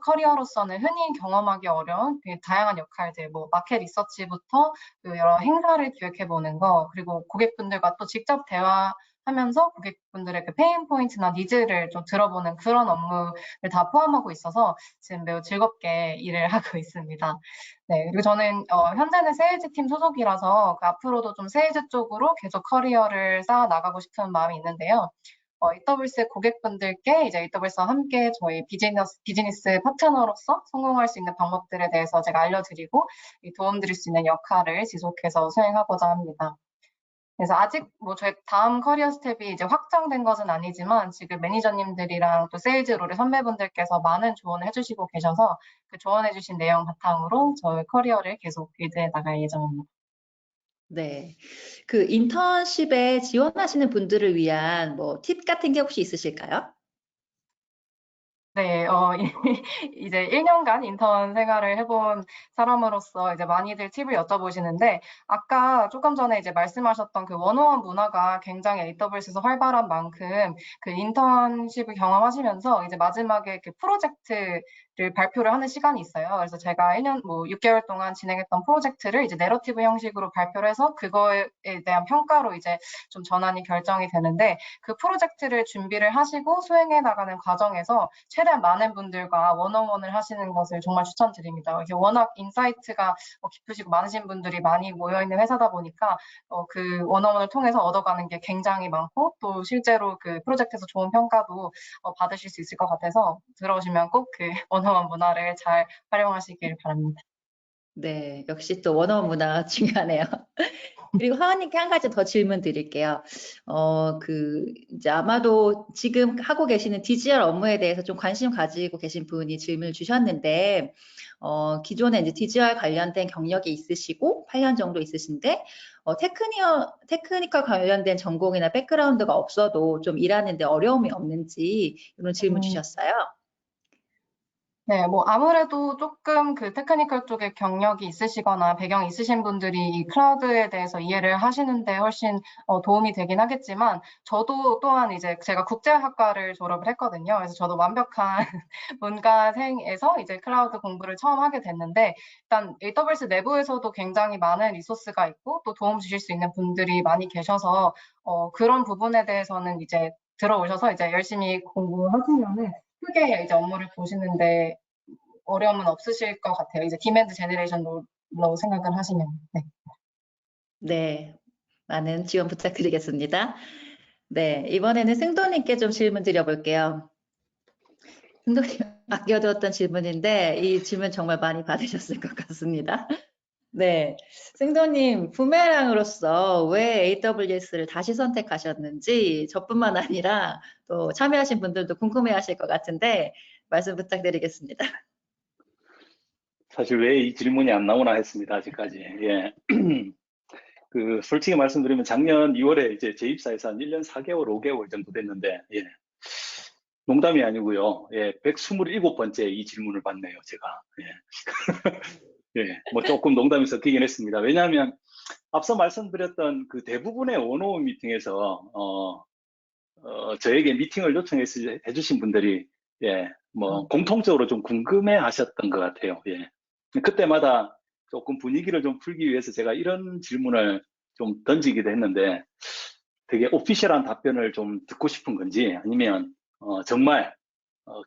커리어로서는 흔히 경험하기 어려운 다양한 역할들, 뭐 마켓 리서치부터 여러 행사를 기획해 보는 거, 그리고 고객분들과 또 직접 대화하는 하면서 고객분들의 그 페인 포인트나 니즈를 좀 들어보는 그런 업무를 다 포함하고 있어서 지금 매우 즐겁게 일을 하고 있습니다. 네, 그리고 저는 현재는 세일즈 팀 소속이라서 그 앞으로도 좀 세일즈 쪽으로 계속 커리어를 쌓아 나가고 싶은 마음이 있는데요. AWS 고객분들께 이제 AWS와 함께 저희 비즈니스 파트너로서 성공할 수 있는 방법들에 대해서 제가 알려드리고 도움드릴 수 있는 역할을 지속해서 수행하고자 합니다. 그래서 아직 뭐 저희 다음 커리어 스텝이 이제 확정된 것은 아니지만 지금 매니저님들이랑 또 세일즈 롤의 선배분들께서 많은 조언을 해주시고 계셔서 그 조언해주신 내용 바탕으로 저희 커리어를 계속 빌드해 나갈 예정입니다. 네. 그 인턴십에 지원하시는 분들을 위한 뭐 팁 같은 게 혹시 있으실까요? 네, 이제 1년간 인턴 생활을 해본 사람으로서 이제 많이들 팁을 여쭤보시는데, 아까 조금 전에 이제 말씀하셨던 그 원어원 문화가 굉장히 AWS에서 활발한 만큼 그 인턴십을 경험하시면서 이제 마지막에 그 프로젝트를 발표를 하는 시간이 있어요. 그래서 제가 1년, 뭐 6개월 동안 진행했던 프로젝트를 이제 내러티브 형식으로 발표를 해서 그거에 대한 평가로 이제 좀 전환이 결정이 되는데, 그 프로젝트를 준비를 하시고 수행해 나가는 과정에서 최대한 많은 분들과 원어원을 하시는 것을 정말 추천드립니다. 이게 워낙 인사이트가 깊으시고 많으신 분들이 많이 모여있는 회사다 보니까 그 원어원을 통해서 얻어가는 게 굉장히 많고 또 실제로 그 프로젝트에서 좋은 평가도 받으실 수 있을 것 같아서 들어오시면 꼭 그 원어원 문화를 잘 활용하시길 바랍니다. 네, 역시 또 원어원 문화 중요하네요. 그리고 하원님께 한 가지 더 질문 드릴게요. 이제 아마도 지금 하고 계시는 DGR 업무에 대해서 좀 관심 가지고 계신 분이 질문을 주셨는데, 기존에 이제 DGR 관련된 경력이 있으시고, 8년 정도 있으신데, 테크니컬 관련된 전공이나 백그라운드가 없어도 좀 일하는데 어려움이 없는지 이런 질문 주셨어요. 네, 뭐 아무래도 조금 그 테크니컬 쪽에 경력이 있으시거나 배경이 있으신 분들이 이 클라우드에 대해서 이해를 하시는데 훨씬 도움이 되긴 하겠지만 저도 또한 이제 제가 국제학과를 졸업을 했거든요. 그래서 저도 완벽한 문과생에서 이제 클라우드 공부를 처음 하게 됐는데 일단 AWS 내부에서도 굉장히 많은 리소스가 있고 또 도움 주실 수 있는 분들이 많이 계셔서 그런 부분에 대해서는 이제 들어오셔서 이제 열심히 공부하시면은 크게 이제 업무를 보시는데 어려움은 없으실 것 같아요. 이제 디맨드 제너레이션로 생각을 하시면. 네. 네, 많은 지원 부탁드리겠습니다. 네, 이번에는 승도님께 좀 질문 드려볼게요. 승도님 아껴두었던 질문인데 이 질문 정말 많이 받으셨을 것 같습니다. 네, 승도님 부메랑으로서 왜 AWS를 다시 선택하셨는지 저뿐만 아니라 또 참여하신 분들도 궁금해하실 것 같은데 말씀 부탁드리겠습니다. 사실 왜 이 질문이 안 나오나 했습니다, 아직까지. 예. 솔직히 말씀드리면 작년 2월에 이제 재입사해서 한 1년 4개월, 5개월 정도 됐는데, 예. 농담이 아니고요. 예, 127번째 이 질문을 받네요, 제가. 예. 예, 뭐 조금 농담이 섞이긴 했습니다. 왜냐하면 앞서 말씀드렸던 그 대부분의 원어원 미팅에서 저에게 미팅을 요청해서 해주신 분들이 예, 뭐 공통적으로 좀 궁금해하셨던 것 같아요. 예. 그때마다 조금 분위기를 좀 풀기 위해서 제가 이런 질문을 좀 던지기도 했는데 되게 오피셜한 답변을 좀 듣고 싶은 건지 아니면 정말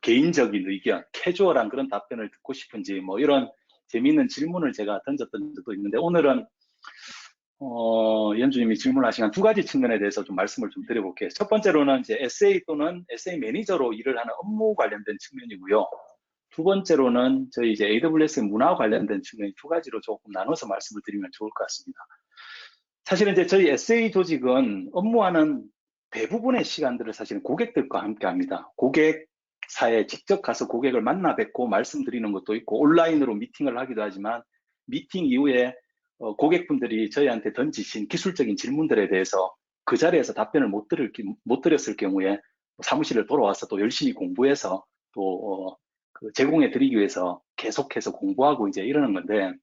개인적인 의견, 캐주얼한 그런 답변을 듣고 싶은지 뭐 이런 재미있는 질문을 제가 던졌던 적도 있는데 오늘은 연주님이 질문하신 두 가지 측면에 대해서 좀 말씀을 좀 드려볼게요. 첫 번째로는 이제 SA 또는 SA 매니저로 일을 하는 업무 관련된 측면이고요. 두 번째로는 저희 이제 AWS 문화 관련된 측면 두 가지로 조금 나눠서 말씀을 드리면 좋을 것 같습니다. 사실은 이제 저희 SA 조직은 업무하는 대부분의 시간들을 사실은 고객들과 함께 합니다. 고객사에 직접 가서 고객을 만나 뵙고 말씀드리는 것도 있고 온라인으로 미팅을 하기도 하지만 미팅 이후에 고객분들이 저희한테 던지신 기술적인 질문들에 대해서 그 자리에서 답변을 못 드렸을 경우에 사무실을 돌아와서 또 열심히 공부해서 또 제공해 드리기 위해서 계속해서 공부하고 이제 이러는 건데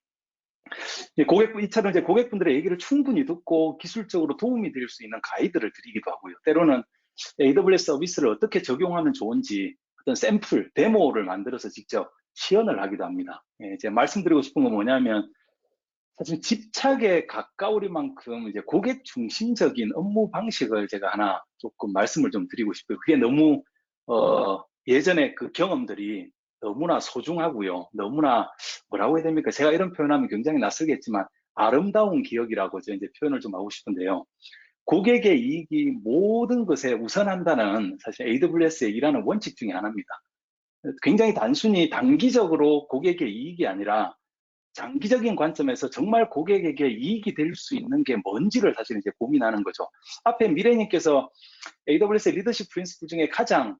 이처럼 이제 고객분들의 얘기를 충분히 듣고 기술적으로 도움이 될 수 있는 가이드를 드리기도 하고요. 때로는 AWS 서비스를 어떻게 적용하면 좋은지 어떤 샘플, 데모를 만들어서 직접 시연을 하기도 합니다. 예, 이제 말씀드리고 싶은 건 뭐냐면 사실 집착에 가까우리만큼 이제 고객 중심적인 업무 방식을 제가 하나 조금 말씀을 좀 드리고 싶어요. 그게 너무 예전에 그 경험들이 너무나 소중하고요. 너무나 뭐라고 해야 됩니까? 제가 이런 표현하면 굉장히 낯설겠지만 아름다운 기억이라고 저 이제 표현을 좀 하고 싶은데요. 고객의 이익이 모든 것에 우선한다는 사실 AWS의 일하는 원칙 중에 하나입니다. 굉장히 단순히 단기적으로 고객의 이익이 아니라 장기적인 관점에서 정말 고객에게 이익이 될 수 있는 게 뭔지를 사실 이제 고민하는 거죠. 앞에 미래님께서 AWS 리더십 프린시플 중에 가장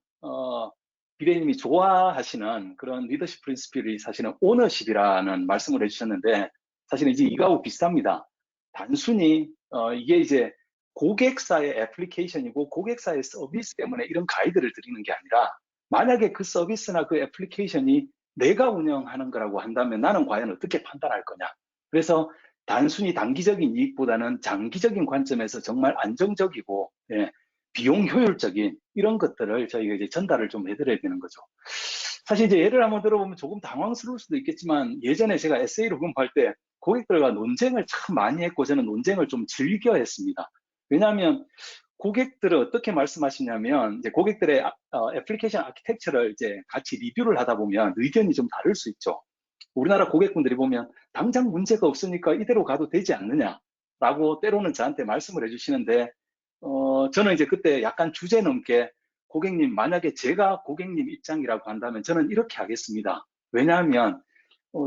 미래님이 좋아하시는 그런 리더십 프린시플이 사실은 오너십이라는 말씀을 해주셨는데 사실은 이제 이거하고 비슷합니다. 단순히 이게 이제 고객사의 애플리케이션이고 고객사의 서비스 때문에 이런 가이드를 드리는 게 아니라 만약에 그 서비스나 그 애플리케이션이 내가 운영하는 거라고 한다면 나는 과연 어떻게 판단할 거냐. 그래서 단순히 단기적인 이익보다는 장기적인 관점에서 정말 안정적이고 비용 효율적인 이런 것들을 저희가 이제 전달을 좀 해드려야 되는 거죠. 사실 이제 예를 한번 들어보면 조금 당황스러울 수도 있겠지만 예전에 제가 에세이로 근무할 때 고객들과 논쟁을 참 많이 했고 저는 논쟁을 좀 즐겨 했습니다. 왜냐하면 고객들은 어떻게 말씀하시냐면 이제 고객들의 애플리케이션 아키텍처를 이제 같이 리뷰를 하다 보면 의견이 좀 다를 수 있죠. 우리나라 고객분들이 보면 당장 문제가 없으니까 이대로 가도 되지 않느냐라고 때로는 저한테 말씀을 해주시는데 저는 이제 그때 약간 주제 넘게 고객님 만약에 제가 고객님 입장이라고 한다면 저는 이렇게 하겠습니다. 왜냐하면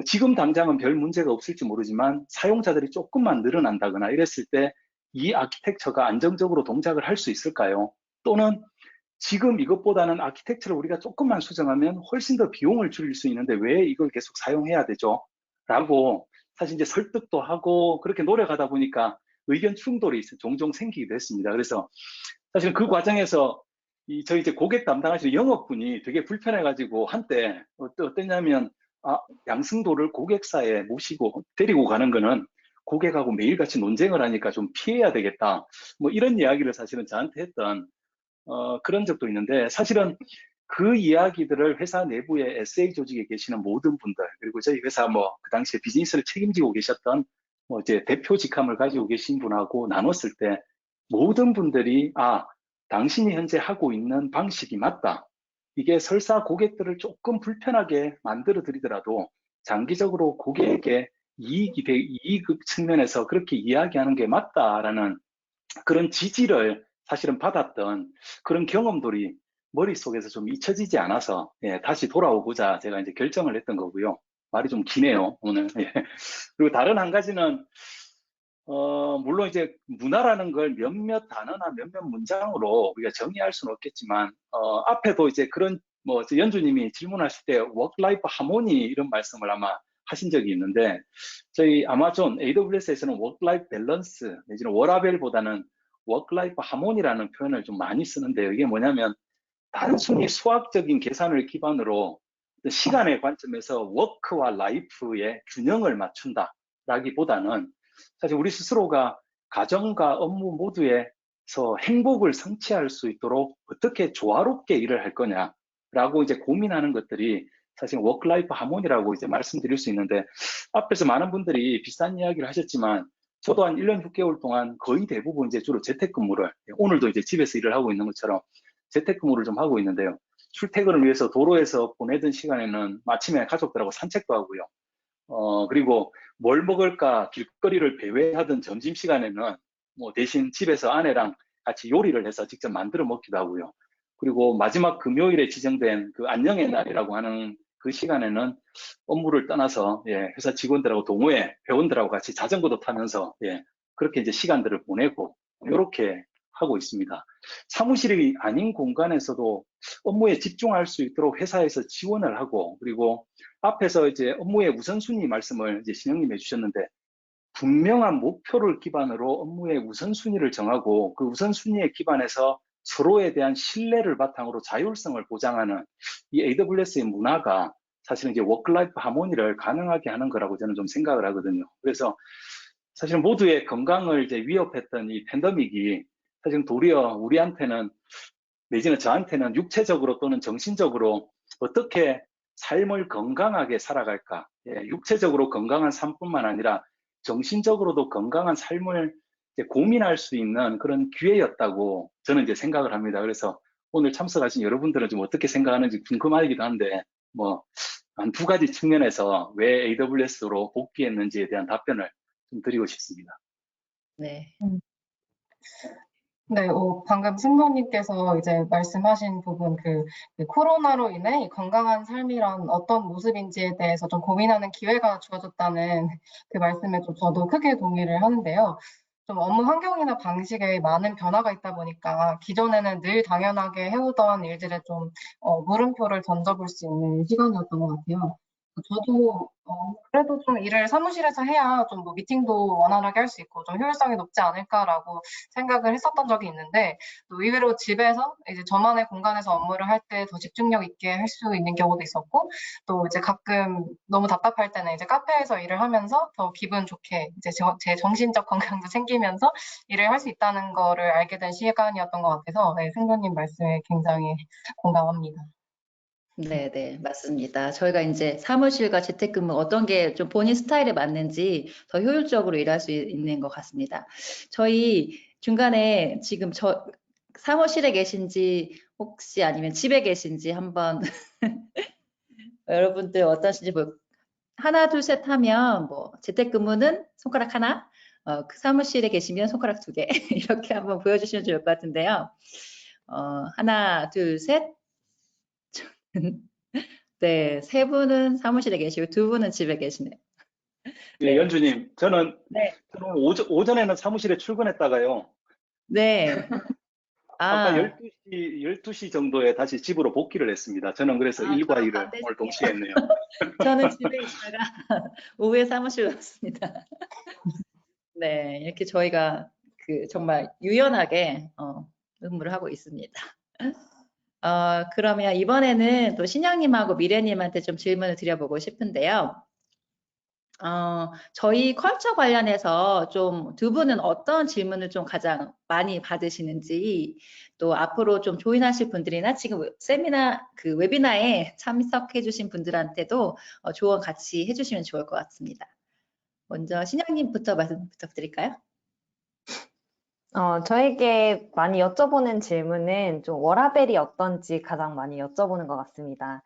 지금 당장은 별 문제가 없을지 모르지만 사용자들이 조금만 늘어난다거나 이랬을 때 이 아키텍처가 안정적으로 동작을 할 수 있을까요? 또는 지금 이것보다는 아키텍처를 우리가 조금만 수정하면 훨씬 더 비용을 줄일 수 있는데 왜 이걸 계속 사용해야 되죠? 라고 사실 이제 설득도 하고 그렇게 노력하다 보니까 의견 충돌이 종종 생기기도 했습니다. 그래서 사실 그 과정에서 저희 이제 고객 담당하시는 영업분이 되게 불편해가지고 한때 어땠냐면 양승도를 고객사에 모시고 데리고 가는 거는 고객하고 매일같이 논쟁을 하니까 좀 피해야 되겠다. 뭐 이런 이야기를 사실은 저한테 했던 그런 적도 있는데 사실은 그 이야기들을 회사 내부의 SA 조직에 계시는 모든 분들 그리고 저희 회사 뭐 그 당시에 비즈니스를 책임지고 계셨던 뭐 이제 대표 직함을 가지고 계신 분하고 나눴을 때 모든 분들이 당신이 현재 하고 있는 방식이 맞다. 이게 설사 고객들을 조금 불편하게 만들어 드리더라도 장기적으로 고객에게 이익 측면에서 그렇게 이야기하는 게 맞다라는 그런 지지를 사실은 받았던 그런 경험들이 머릿속에서 좀 잊혀지지 않아서 다시 돌아오고자 제가 이제 결정을 했던 거고요. 말이 좀 기네요, 오늘. 그리고 다른 한 가지는 물론 이제 문화라는 걸 몇몇 단어나 몇몇 문장으로 우리가 정의할 수는 없겠지만 앞에도 이제 그런 뭐 연주님이 질문하실 때 워크라이프 하모니 이런 말씀을 아마 하신 적이 있는데 저희 아마존 AWS에서는 워크라이프 밸런스 내지는 워라밸보다는 워크라이프 하모니라는 표현을 좀 많이 쓰는데요. 이게 뭐냐면 단순히 수학적인 계산을 기반으로 시간의 관점에서 워크와 라이프의 균형을 맞춘다라기보다는 사실 우리 스스로가 가정과 업무 모두에서 행복을 성취할 수 있도록 어떻게 조화롭게 일을 할 거냐라고 이제 고민하는 것들이 사실 워크라이프 하모니라고 이제 말씀드릴 수 있는데 앞에서 많은 분들이 비슷한 이야기를 하셨지만 저도 한 1년 6개월 동안 거의 대부분 이제 주로 재택근무를 오늘도 이제 집에서 일을 하고 있는 것처럼 재택근무를 좀 하고 있는데요. 출퇴근을 위해서 도로에서 보내던 시간에는 아침에 가족들하고 산책도 하고요. 그리고 뭘 먹을까 길거리를 배회하던 점심시간에는 뭐 대신 집에서 아내랑 같이 요리를 해서 직접 만들어 먹기도 하고요. 그리고 마지막 금요일에 지정된 그 안녕의 날이라고 하는 그 시간에는 업무를 떠나서 회사 직원들하고 동호회 회원들하고 같이 자전거도 타면서 그렇게 이제 시간들을 보내고 이렇게 하고 있습니다. 사무실이 아닌 공간에서도 업무에 집중할 수 있도록 회사에서 지원을 하고 그리고 앞에서 이제 업무의 우선순위 말씀을 이제 신영님 해주셨는데 분명한 목표를 기반으로 업무의 우선순위를 정하고 그 우선순위에 기반해서 서로에 대한 신뢰를 바탕으로 자율성을 보장하는 이 AWS의 문화가 사실은 이제 워크라이프 하모니를 가능하게 하는 거라고 저는 좀 생각을 하거든요. 그래서 사실 모두의 건강을 이제 위협했던 이 팬데믹이 사실 도리어 우리한테는 내지는 저한테는 육체적으로 또는 정신적으로 어떻게 삶을 건강하게 살아갈까? 육체적으로 건강한 삶뿐만 아니라 정신적으로도 건강한 삶을 이제 고민할 수 있는 그런 기회였다고 저는 이제 생각을 합니다. 그래서 오늘 참석하신 여러분들은 좀 어떻게 생각하는지 궁금하기도 한데, 뭐, 한 두 가지 측면에서 왜 AWS로 복귀했는지에 대한 답변을 좀 드리고 싶습니다. 네. 네, 방금 승무원님께서 이제 말씀하신 부분, 그 코로나로 인해 이 건강한 삶이란 어떤 모습인지에 대해서 좀 고민하는 기회가 주어졌다는 그 말씀에 좀 저도 크게 동의를 하는데요. 좀 업무 환경이나 방식에 많은 변화가 있다 보니까 기존에는 늘 당연하게 해오던 일들에 좀 물음표를 던져볼 수 있는 시간이었던 것 같아요. 저도 그래도 좀 일을 사무실에서 해야 좀 뭐 미팅도 원활하게 할 수 있고 좀 효율성이 높지 않을까라고 생각을 했었던 적이 있는데 또 의외로 집에서 이제 저만의 공간에서 업무를 할 때 더 집중력 있게 할 수 있는 경우도 있었고 또 이제 가끔 너무 답답할 때는 이제 카페에서 일을 하면서 더 기분 좋게 이제 제 정신적 건강도 챙기면서 일을 할 수 있다는 거를 알게 된 시간이었던 것 같아서 네, 승도님 말씀에 굉장히 공감합니다. 네, 네, 맞습니다. 저희가 이제 사무실과 재택근무 어떤 게 좀 본인 스타일에 맞는지 더 효율적으로 일할 수 있는 것 같습니다. 저희 중간에 지금 사무실에 계신지 혹시 아니면 집에 계신지 한번 여러분들 어떠신지 하나, 둘, 셋 하면 뭐 재택근무는 손가락 하나, 그 사무실에 계시면 손가락 2개 이렇게 한번 보여주시면 좋을 것 같은데요. 하나, 둘, 셋. 네, 3분은 사무실에 계시고 2분은 집에 계시네요. 예, 네. 연주님, 저는 네. 오전에는 사무실에 출근했다가요. 네. 아까 아, 12시 정도에 다시 집으로 복귀를 했습니다. 저는 그래서 일과 저랑 일을 오늘 반대시네요. 동시에 했네요. 저는 집에 있다가 오후에 사무실 왔습니다. 네, 이렇게 저희가 정말 유연하게 근무를 하고 있습니다. 그러면 이번에는 또 신영님하고 미래님한테 좀 질문을 드려보고 싶은데요. 저희 컬처 관련해서 좀 2분은 어떤 질문을 좀 가장 많이 받으시는지, 또 앞으로 좀 조인하실 분들이나 지금 세미나, 웨비나에 참석해 주신 분들한테도 조언 같이 해주시면 좋을 것 같습니다. 먼저 신영님부터 말씀 부탁드릴까요? 저에게 많이 여쭤보는 질문은 좀 워라밸이 어떤지 가장 많이 여쭤보는 것 같습니다.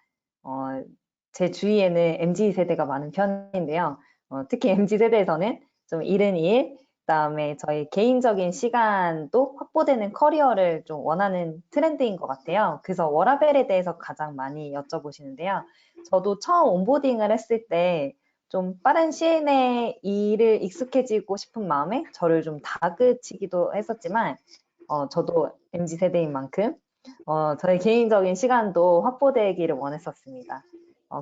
제 주위에는 MZ 세대가 많은 편인데요. 특히 MZ 세대에서는 좀 일은 일, 그다음에 저희 개인적인 시간도 확보되는 커리어를 좀 원하는 트렌드인 것 같아요. 그래서 워라밸에 대해서 가장 많이 여쭤보시는데요. 저도 처음 온보딩을 했을 때 좀 빠른 시일 내에 일을 익숙해지고 싶은 마음에 저를 좀 다그치기도 했었지만, 저도 MZ 세대인 만큼 저의 개인적인 시간도 확보되기를 원했었습니다.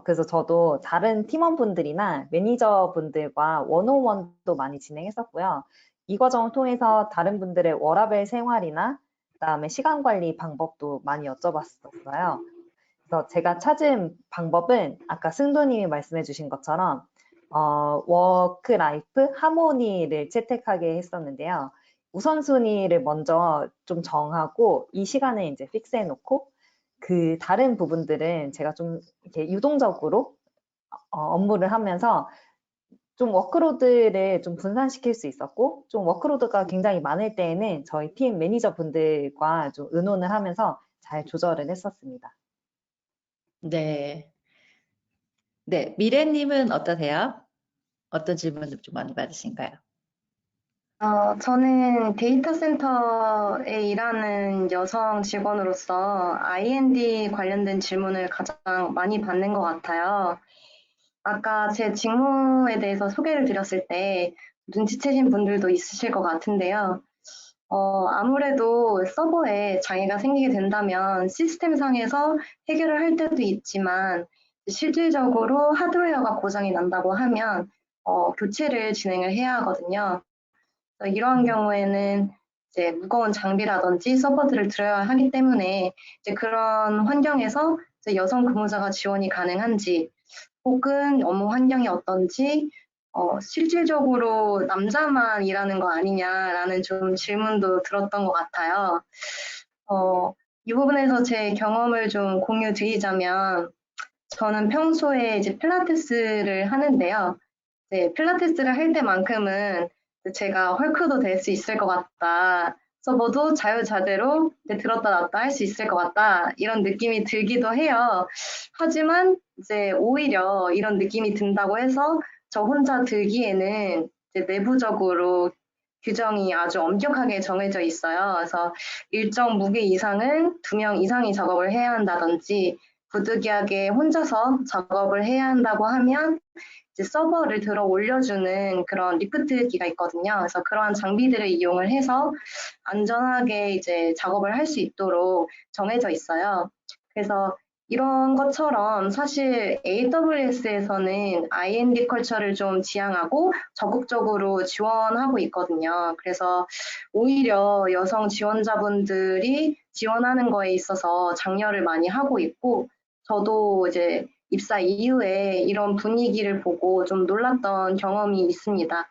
그래서 저도 다른 팀원분들이나 매니저분들과 원온원도 많이 진행했었고요. 이 과정을 통해서 다른 분들의 워라밸 생활이나 그다음에 시간 관리 방법도 많이 여쭤봤었어요. 그래서 제가 찾은 방법은 아까 승도님이 말씀해 주신 것처럼 워크 라이프 하모니를 채택하게 했었는데요. 우선순위를 먼저 좀 정하고 이 시간에 이제 픽스해 놓고 그 다른 부분들은 제가 좀 이렇게 유동적으로 업무를 하면서 좀 워크로드를 좀 분산시킬 수 있었고 좀 워크로드가 굉장히 많을 때에는 저희 팀 매니저분들과 좀 의논을 하면서 잘 조절을 했었습니다. 네. 네, 미래님은 어떠세요? 어떤 질문을 좀 많이 받으신가요? 저는 데이터 센터에 일하는 여성 직원으로서 IND 관련된 질문을 가장 많이 받는 것 같아요. 아까 제 직무에 대해서 소개를 드렸을 때 눈치채신 분들도 있으실 것 같은데요. 아무래도 서버에 장애가 생기게 된다면 시스템상에서 해결을 할 때도 있지만 실질적으로 하드웨어가 고장이 난다고 하면 교체를 진행을 해야 하거든요. 이러한 경우에는 이제 무거운 장비라든지 서버들을 들어야 하기 때문에 이제 그런 환경에서 이제 여성 근무자가 지원이 가능한지 혹은 업무 환경이 어떤지 실질적으로 남자만 일하는 거 아니냐라는 좀 질문도 들었던 것 같아요. 이 부분에서 제 경험을 좀 공유 드리자면 저는 평소에 이제 필라테스를 하는데요. 네, 필라테스를 할 때만큼은 제가 헐크도 될 수 있을 것 같다. 서버도 자유자재로 들었다 놨다 할 수 있을 것 같다. 이런 느낌이 들기도 해요. 하지만 이제 오히려 이런 느낌이 든다고 해서 저 혼자 들기에는 이제 내부적으로 규정이 아주 엄격하게 정해져 있어요. 그래서 일정 무게 이상은 2명 이상이 작업을 해야 한다든지 부득이하게 혼자서 작업을 해야 한다고 하면 이제 서버를 들어 올려주는 그런 리프트기가 있거든요. 그래서 그러한 장비들을 이용을 해서 안전하게 이제 작업을 할 수 있도록 정해져 있어요. 그래서 이런 것처럼 사실 AWS에서는 I&D 컬처를 좀 지향하고 적극적으로 지원하고 있거든요. 그래서 오히려 여성 지원자분들이 지원하는 거에 있어서 장려를 많이 하고 있고, 저도 이제 입사 이후에 이런 분위기를 보고 좀 놀랐던 경험이 있습니다.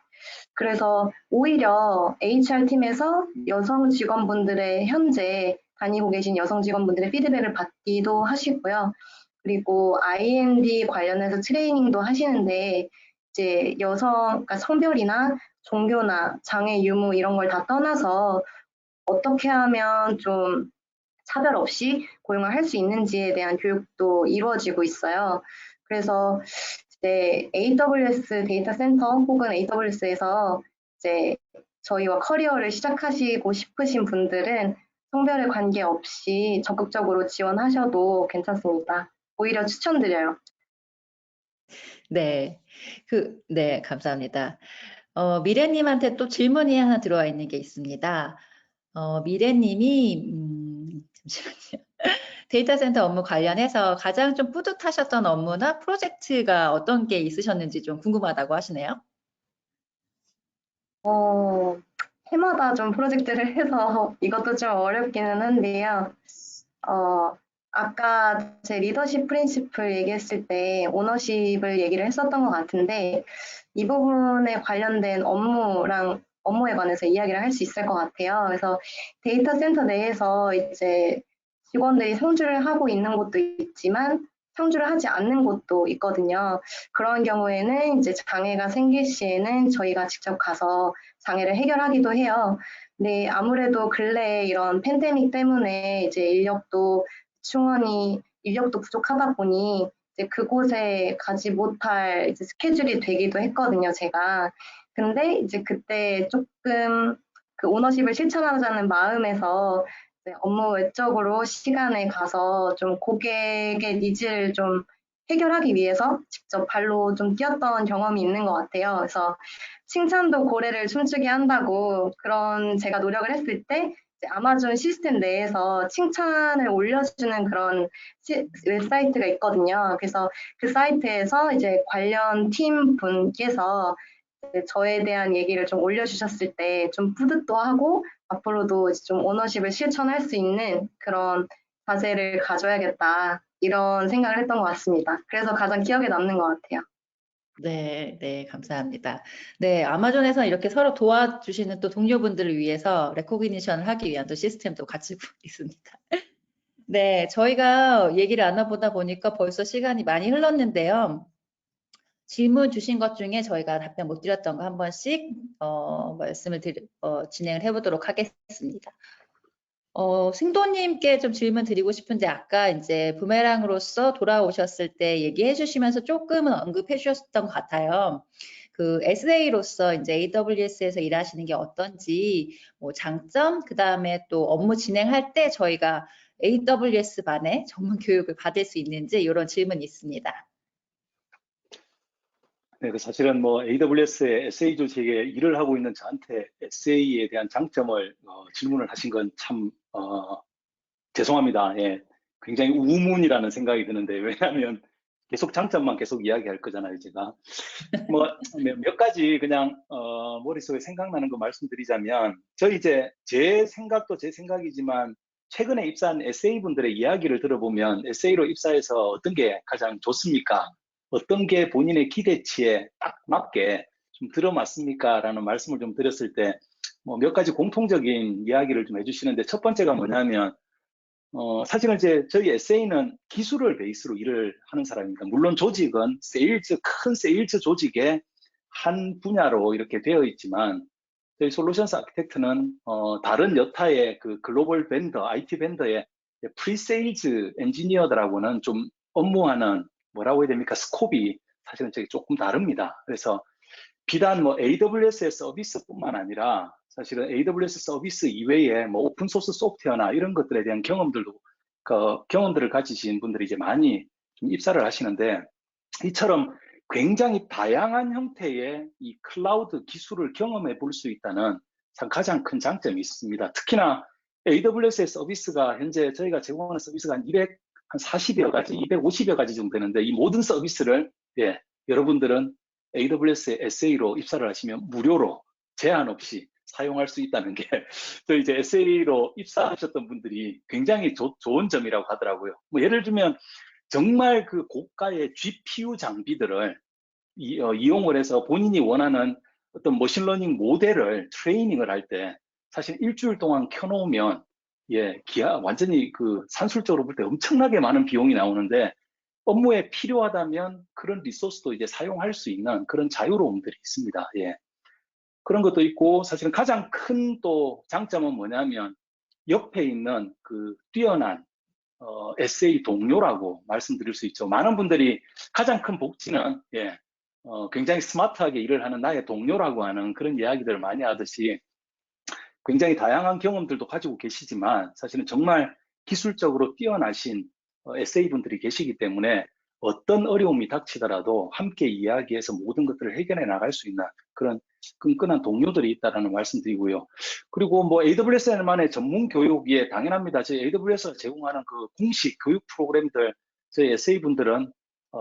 그래서 오히려 HR팀에서 여성 직원분들의 현재 다니고 계신 여성 직원분들의 피드백을 받기도 하시고요. 그리고 I&D 관련해서 트레이닝도 하시는데 이제 그러니까 성별이나 종교나 장애 유무 이런 걸 다 떠나서 어떻게 하면 좀 차별 없이 고용을 할 수 있는지에 대한 교육도 이루어지고 있어요. 그래서 이제 AWS 데이터 센터 혹은 AWS에서 이제 저희와 커리어를 시작하시고 싶으신 분들은 성별에 관계없이 적극적으로 지원하셔도 괜찮습니다. 오히려 추천드려요. 네, 네, 감사합니다. 미래님한테 또 질문이 하나 들어와 있는 게 있습니다. 미래님이, 잠시만요. 데이터 센터 업무 관련해서 가장 좀 뿌듯하셨던 업무나 프로젝트가 어떤 게 있으셨는지 좀 궁금하다고 하시네요. 해마다 좀 프로젝트를 해서 이것도 좀 어렵기는 한데요. 아까 제 리더십 프린시플 얘기했을 때 오너십을 얘기를 했었던 것 같은데 이 부분에 관련된 업무에 관해서 이야기를 할 수 있을 것 같아요. 그래서 데이터 센터 내에서 이제 직원들이 상주를 하고 있는 곳도 있지만 상주를 하지 않는 곳도 있거든요. 그런 경우에는 이제 장애가 생길 시에는 저희가 직접 가서 장애를 해결하기도 해요. 근데 아무래도 근래에 이런 팬데믹 때문에 이제 인력도 부족하다 보니 이제 그곳에 가지 못할 이제 스케줄이 되기도 했거든요, 제가. 근데 이제 그때 조금 그 오너십을 실천하자는 마음에서 업무 외적으로 시간에 가서 좀 고객의 니즈를 좀 해결하기 위해서 직접 발로 좀 뛰었던 경험이 있는 것 같아요. 그래서 칭찬도 고래를 춤추게 한다고 그런 제가 노력을 했을 때 아마존 시스템 내에서 칭찬을 올려주는 그런 웹사이트가 있거든요. 그래서 그 사이트에서 이제 관련 팀 분께서 저에 대한 얘기를 좀 올려주셨을 때 좀 뿌듯도 하고 앞으로도 좀 오너십을 실천할 수 있는 그런 자세를 가져야겠다 이런 생각을 했던 것 같습니다. 그래서 가장 기억에 남는 것 같아요. 네, 네, 감사합니다. 네, 아마존에서 이렇게 서로 도와주시는 또 동료분들을 위해서 레코그니션을 하기 위한 또 시스템도 갖추고 있습니다. 네, 저희가 얘기를 나눠보다 보니까 벌써 시간이 많이 흘렀는데요. 질문 주신 것 중에 저희가 답변 못 드렸던 거 한 번씩 진행을 해보도록 하겠습니다. 승도님께 좀 질문 드리고 싶은데 아까 이제 부메랑으로서 돌아오셨을 때 얘기해 주시면서 조금은 언급해 주셨던 것 같아요. 그 SA로서 이제 AWS에서 일하시는 게 어떤지, 뭐 장점, 그 다음에 또 업무 진행할 때 저희가 AWS반의 전문 교육을 받을 수 있는지 이런 질문이 있습니다. 네, 그 사실은 뭐 AWS의 SA 조직에 일을 하고 있는 저한테 SA에 대한 장점을 질문을 하신 건 참 죄송합니다. 예, 굉장히 우문이라는 생각이 드는데 왜냐하면 계속 장점만 계속 이야기할 거잖아요, 제가. 뭐 몇 가지 그냥 머릿속에 생각나는 거 말씀드리자면 이제 제 생각도 제 생각이지만 최근에 입사한 SA 분들의 이야기를 들어보면 SA로 입사해서 어떤 게 가장 좋습니까? 어떤 게 본인의 기대치에 딱 맞게 좀 들어맞습니까? 라는 말씀을 좀 드렸을 때 뭐 몇 가지 공통적인 이야기를 좀 해주시는데 첫 번째가 뭐냐면 사실은 이제 저희 SA는 기술을 베이스로 일을 하는 사람입니다. 물론 조직은 큰 세일즈 조직에 한 분야로 이렇게 되어 있지만 저희 솔루션스 아키텍트는 다른 여타의 그 글로벌 벤더, IT 벤더의 프리세일즈 엔지니어들하고는 좀 업무하는 뭐라고 해야 됩니까? 스콥이 사실은 저기 조금 다릅니다. 그래서 비단 뭐 AWS의 서비스뿐만 아니라 사실은 AWS 서비스 이외에 뭐 오픈소스 소프트웨어나 이런 것들에 대한 경험들을 가지신 분들이 이제 많이 좀 입사를 하시는데, 이처럼 굉장히 다양한 형태의 이 클라우드 기술을 경험해 볼 수 있다는 참 가장 큰 장점이 있습니다. 특히나 AWS의 서비스가 현재 저희가 제공하는 서비스가 한 240여 가지, 250여 가지 정도 되는데, 이 모든 서비스를 여러분들은 AWS SA로 입사를 하시면 무료로 제한 없이 사용할 수 있다는 게 저희 이제 SA로 입사하셨던 분들이 굉장히 좋은 점이라고 하더라고요. 뭐 예를 들면 정말 그 고가의 GPU 장비들을 이용을 해서 본인이 원하는 어떤 머신러닝 모델을 트레이닝을 할 때 사실 일주일 동안 켜놓으면 완전히 그 산술적으로 볼 때 엄청나게 많은 비용이 나오는데, 업무에 필요하다면 그런 리소스도 이제 사용할 수 있는 그런 자유로움들이 있습니다. 그런 것도 있고, 사실은 가장 큰 또 장점은 뭐냐면 옆에 있는 그 뛰어난 SA 동료라고 말씀드릴 수 있죠. 많은 분들이 가장 큰 복지는 굉장히 스마트하게 일을 하는 나의 동료라고 하는 그런 이야기들을 많이 하듯이, 굉장히 다양한 경험들도 가지고 계시지만 사실은 정말 기술적으로 뛰어나신 SA분들이 계시기 때문에 어떤 어려움이 닥치더라도 함께 이야기해서 모든 것들을 해결해 나갈 수 있는 그런 끈끈한 동료들이 있다는 말씀드리고요. 그리고 뭐 AWS만의 전문 교육이 당연합니다. 저희 AWS가 제공하는 그 공식 교육 프로그램들 저희 SA분들은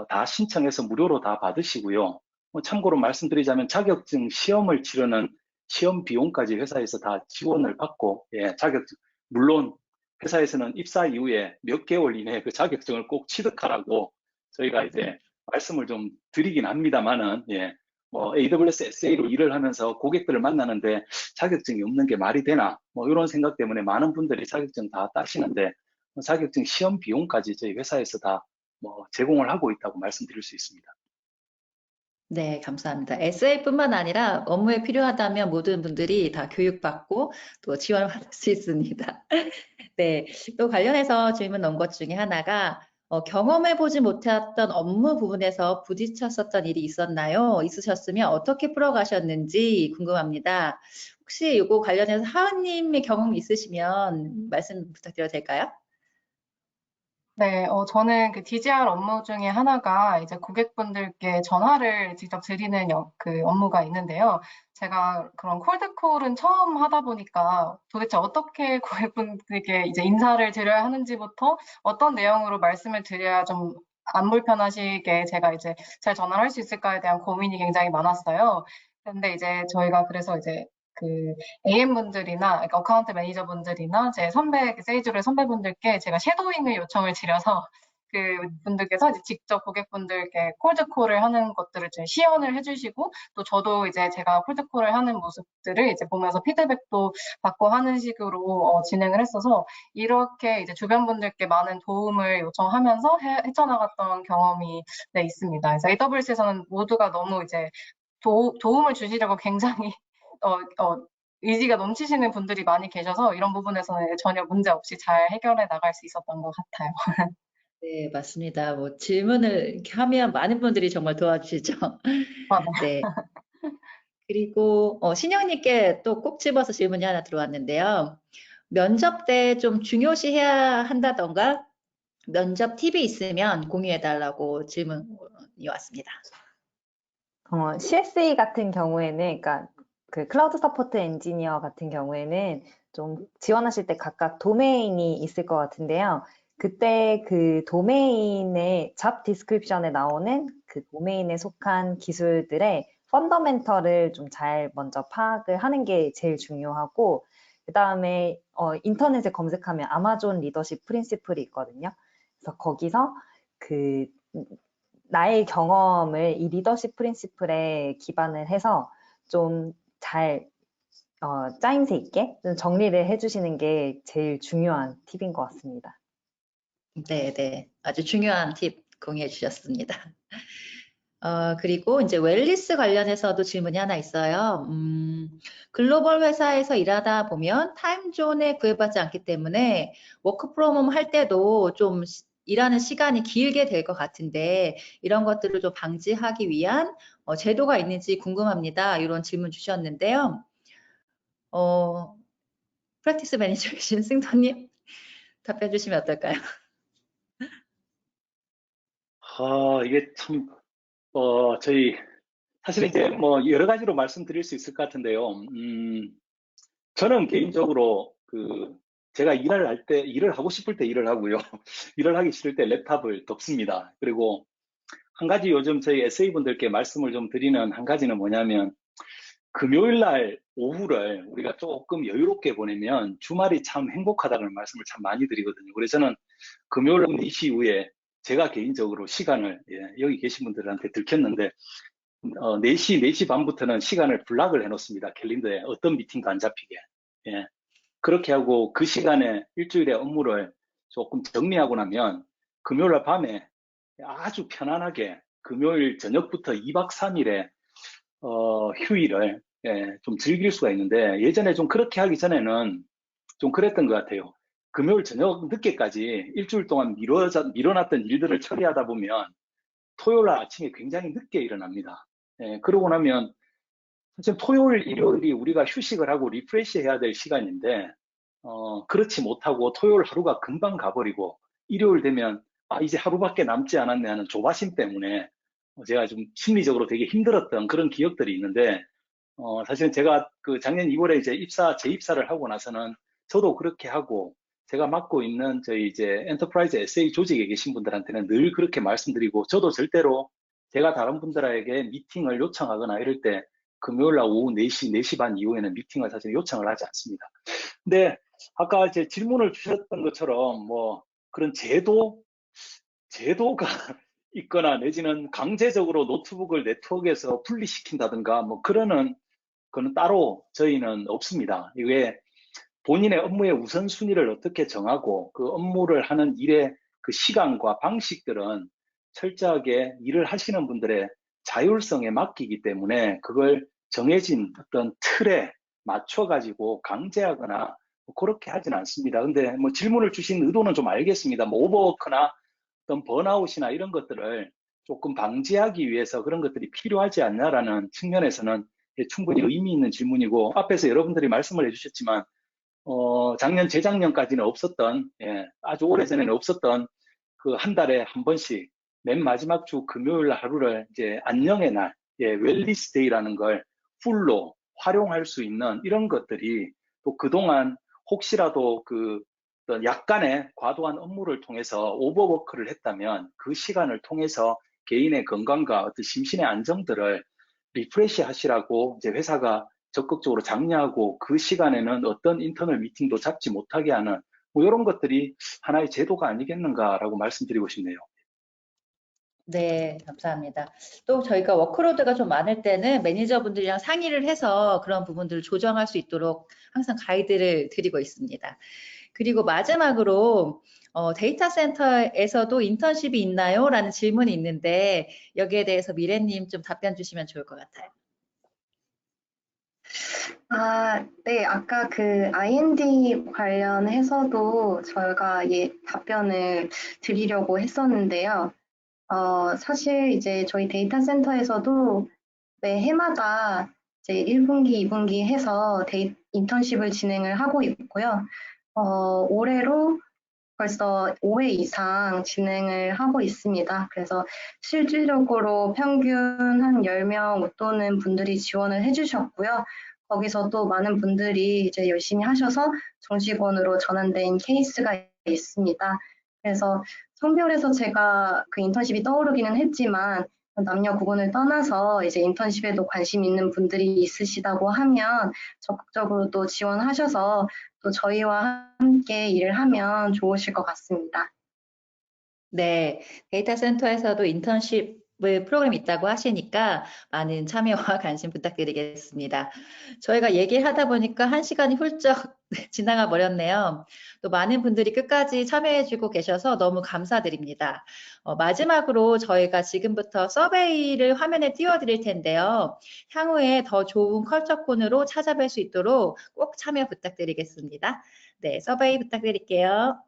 다 신청해서 무료로 다 받으시고요. 참고로 말씀드리자면 자격증 시험을 치르는 시험 비용까지 회사에서 다 지원을 받고, 자격증, 물론 회사에서는 입사 이후에 몇 개월 이내에 그 자격증을 꼭 취득하라고 저희가 이제 말씀을 좀 드리긴 합니다만은, 뭐 AWS SA로 일을 하면서 고객들을 만나는데 자격증이 없는 게 말이 되나, 뭐 이런 생각 때문에 많은 분들이 자격증 다 따시는데, 자격증 시험 비용까지 저희 회사에서 다 뭐 제공을 하고 있다고 말씀드릴 수 있습니다. 네, 감사합니다. SA뿐만 아니라 업무에 필요하다면 모든 분들이 다 교육받고 또 지원받을 수 있습니다. 네, 또 관련해서 질문 넣은 것 중에 하나가 경험해보지 못했던 업무 부분에서 부딪혔었던 일이 있으셨으면 어떻게 풀어가셨는지 궁금합니다. 혹시 이거 관련해서 하은님의 경험이 있으시면 말씀 부탁드려도 될까요? 네, 저는 그 DGR 업무 중에 하나가 이제 고객분들께 전화를 직접 드리는 그 업무가 있는데요. 제가 그런 콜드콜은 처음 하다 보니까 도대체 어떻게 고객분들께 이제 인사를 드려야 하는지부터 어떤 내용으로 말씀을 드려야 좀 안 불편하시게 제가 이제 잘 전화를 할 수 있을까에 대한 고민이 굉장히 많았어요. 근데 이제 저희가 그래서 이제 그 AM분들이나 그러니까 어카운트 매니저분들이나 제 선배, 세이즈의 선배분들께 제가 섀도잉을 요청을 드려서 그 분들께서 이제 직접 고객분들께 콜드콜을 하는 것들을 좀 시연을 해주시고, 또 저도 이제 제가 콜드콜을 하는 모습들을 이제 보면서 피드백도 받고 하는 식으로 진행을 했어서, 이렇게 이제 주변 분들께 많은 도움을 요청하면서 헤쳐나갔던 경험이 있습니다. 그래서 AWS에서는 모두가 너무 이제 도움을 주시려고 굉장히 의지가 넘치시는 분들이 많이 계셔서 이런 부분에서는 전혀 문제 없이 잘 해결해 나갈 수 있었던 것 같아요. 네, 맞습니다. 뭐 질문을 이렇게 하면 많은 분들이 정말 도와주시죠. 네. 그리고 신영님께 또 꼭 집어서 질문이 하나 들어왔는데요. 면접 때 좀 중요시해야 한다던가 면접 팁이 있으면 공유해달라고 질문이 왔습니다. CSA 같은 경우에는, 그러니까 그 클라우드 서포트 엔지니어 같은 경우에는 좀 지원하실 때 각각 도메인이 있을 것 같은데요. 그때 그 도메인의 잡 디스크립션에 나오는 그 도메인에 속한 기술들의 펀더멘털을 좀 잘 먼저 파악을 하는 게 제일 중요하고, 그 다음에 인터넷에 검색하면 아마존 리더십 프린시플이 있거든요. 그래서 거기서 그 나의 경험을 이 리더십 프린시플에 기반을 해서 좀 잘 짜임새 있게 좀 정리를 해주시는 게 제일 중요한 팁인 것 같습니다. 네, 네. 아주 중요한 팁 공유해 주셨습니다. 그리고 이제 웰리스 관련해서도 질문이 하나 있어요. 글로벌 회사에서 일하다 보면 타임존에 구애받지 않기 때문에 워크 프롬 홈 할 때도 좀 일하는 시간이 길게 될 것 같은데 이런 것들을 좀 방지하기 위한 제도가 있는지 궁금합니다. 이런 질문 주셨는데요. 프랙티스 매니저이신 승도님 답변 주시면 어떨까요? 이게 참, 저희, 사실 이제 뭐 여러 가지로 말씀드릴 수 있을 것 같은데요. 저는 개인적으로 제가 일을 하고 싶을 때 일을 하고요. 일을 하기 싫을 때 랩탑을 덮습니다. 그리고 한 가지 요즘 저희 SA분들께 말씀을 좀 드리는 한 가지는 뭐냐면, 금요일 날 오후를 우리가 조금 여유롭게 보내면 주말이 참 행복하다는 말씀을 참 많이 드리거든요. 그래서 저는 금요일 4시 이후에 제가 개인적으로 시간을, 여기 계신 분들한테 들켰는데, 4시 반부터는 시간을 블락을 해놓습니다. 캘린더에 어떤 미팅도 안 잡히게. 예. 그렇게 하고 그 시간에 일주일의 업무를 조금 정리하고 나면 금요일 날 밤에 아주 편안하게 금요일 저녁부터 2박 3일의 휴일을 좀 즐길 수가 있는데, 예전에 좀 그렇게 하기 전에는 좀 그랬던 것 같아요. 금요일 저녁 늦게까지 일주일 동안 미뤄놨던 일들을 처리하다 보면 토요일 날 아침에 굉장히 늦게 일어납니다. 그러고 나면 사실 토요일, 일요일이 우리가 휴식을 하고 리프레시 해야 될 시간인데, 그렇지 못하고 토요일 하루가 금방 가버리고 일요일 되면 이제 하루밖에 남지 않았네 하는 조바심 때문에 제가 좀 심리적으로 되게 힘들었던 그런 기억들이 있는데, 사실은 제가 작년 2월에 이제 재입사를 하고 나서는 저도 그렇게 하고, 제가 맡고 있는 저희 이제 엔터프라이즈 SA 조직에 계신 분들한테는 늘 그렇게 말씀드리고, 저도 절대로 제가 다른 분들에게 미팅을 요청하거나 이럴 때 금요일 날 오후 4시 반 이후에는 미팅을 사실 요청을 하지 않습니다. 근데 아까 제 질문을 주셨던 것처럼 뭐 그런 제도가 있거나 내지는 강제적으로 노트북을 네트워크에서 분리시킨다든가 뭐 그거는 따로 저희는 없습니다. 이게 본인의 업무의 우선순위를 어떻게 정하고 그 업무를 하는 일의 그 시간과 방식들은 철저하게 일을 하시는 분들의 자율성에 맡기기 때문에 그걸 정해진 어떤 틀에 맞춰가지고 강제하거나 뭐 그렇게 하진 않습니다. 근데 뭐 질문을 주신 의도는 좀 알겠습니다. 뭐 오버워크나 어떤 번아웃이나 이런 것들을 조금 방지하기 위해서 그런 것들이 필요하지 않냐라는 측면에서는 충분히 의미 있는 질문이고, 앞에서 여러분들이 말씀을 해주셨지만 작년, 재작년까지는 없었던, 아주 오래전에는 없었던 그 한 달에 한 번씩 맨 마지막 주 금요일 하루를 이제 안녕의 날, 웰리스 데이라는 걸 풀로 활용할 수 있는 이런 것들이 또 그동안 혹시라도 어떤 약간의 과도한 업무를 통해서 오버워크를 했다면 그 시간을 통해서 개인의 건강과 어떤 심신의 안정들을 리프레시 하시라고 이제 회사가 적극적으로 장려하고, 그 시간에는 어떤 인터널 미팅도 잡지 못하게 하는 뭐 이런 것들이 하나의 제도가 아니겠는가라고 말씀드리고 싶네요. 네, 감사합니다. 또 저희가 워크로드가 좀 많을 때는 매니저분들이랑 상의를 해서 그런 부분들을 조정할 수 있도록 항상 가이드를 드리고 있습니다. 그리고 마지막으로 데이터 센터에서도 인턴십이 있나요? 라는 질문이 있는데 여기에 대해서 미래님 좀 답변 주시면 좋을 것 같아요. 네, 아까 그 IND 관련해서도 저희가 답변을 드리려고 했었는데요. 사실 이제 저희 데이터 센터에서도 매 해마다 이제 1분기, 2분기 해서 인턴십을 진행을 하고 있고요. 올해로 벌써 5회 이상 진행을 하고 있습니다. 그래서 실질적으로 평균 한 10명 웃도는 분들이 지원을 해주셨고요. 거기서 또 많은 분들이 이제 열심히 하셔서 정직원으로 전환된 케이스가 있습니다. 그래서 성별에서 제가 그 인턴십이 떠오르기는 했지만 남녀 구분을 떠나서 이제 인턴십에도 관심 있는 분들이 있으시다고 하면 적극적으로 또 지원하셔서 또 저희와 함께 일을 하면 좋으실 것 같습니다. 네, 데이터 센터에서도 인턴십 프로그램이 있다고 하시니까 많은 참여와 관심 부탁드리겠습니다. 저희가 얘기를 하다 보니까 1시간이 훌쩍 지나가 버렸네요. 또 많은 분들이 끝까지 참여해주고 계셔서 너무 감사드립니다. 마지막으로 저희가 지금부터 서베이를 화면에 띄워드릴 텐데요. 향후에 더 좋은 컬처콘으로 찾아뵐 수 있도록 꼭 참여 부탁드리겠습니다. 네, 서베이 부탁드릴게요.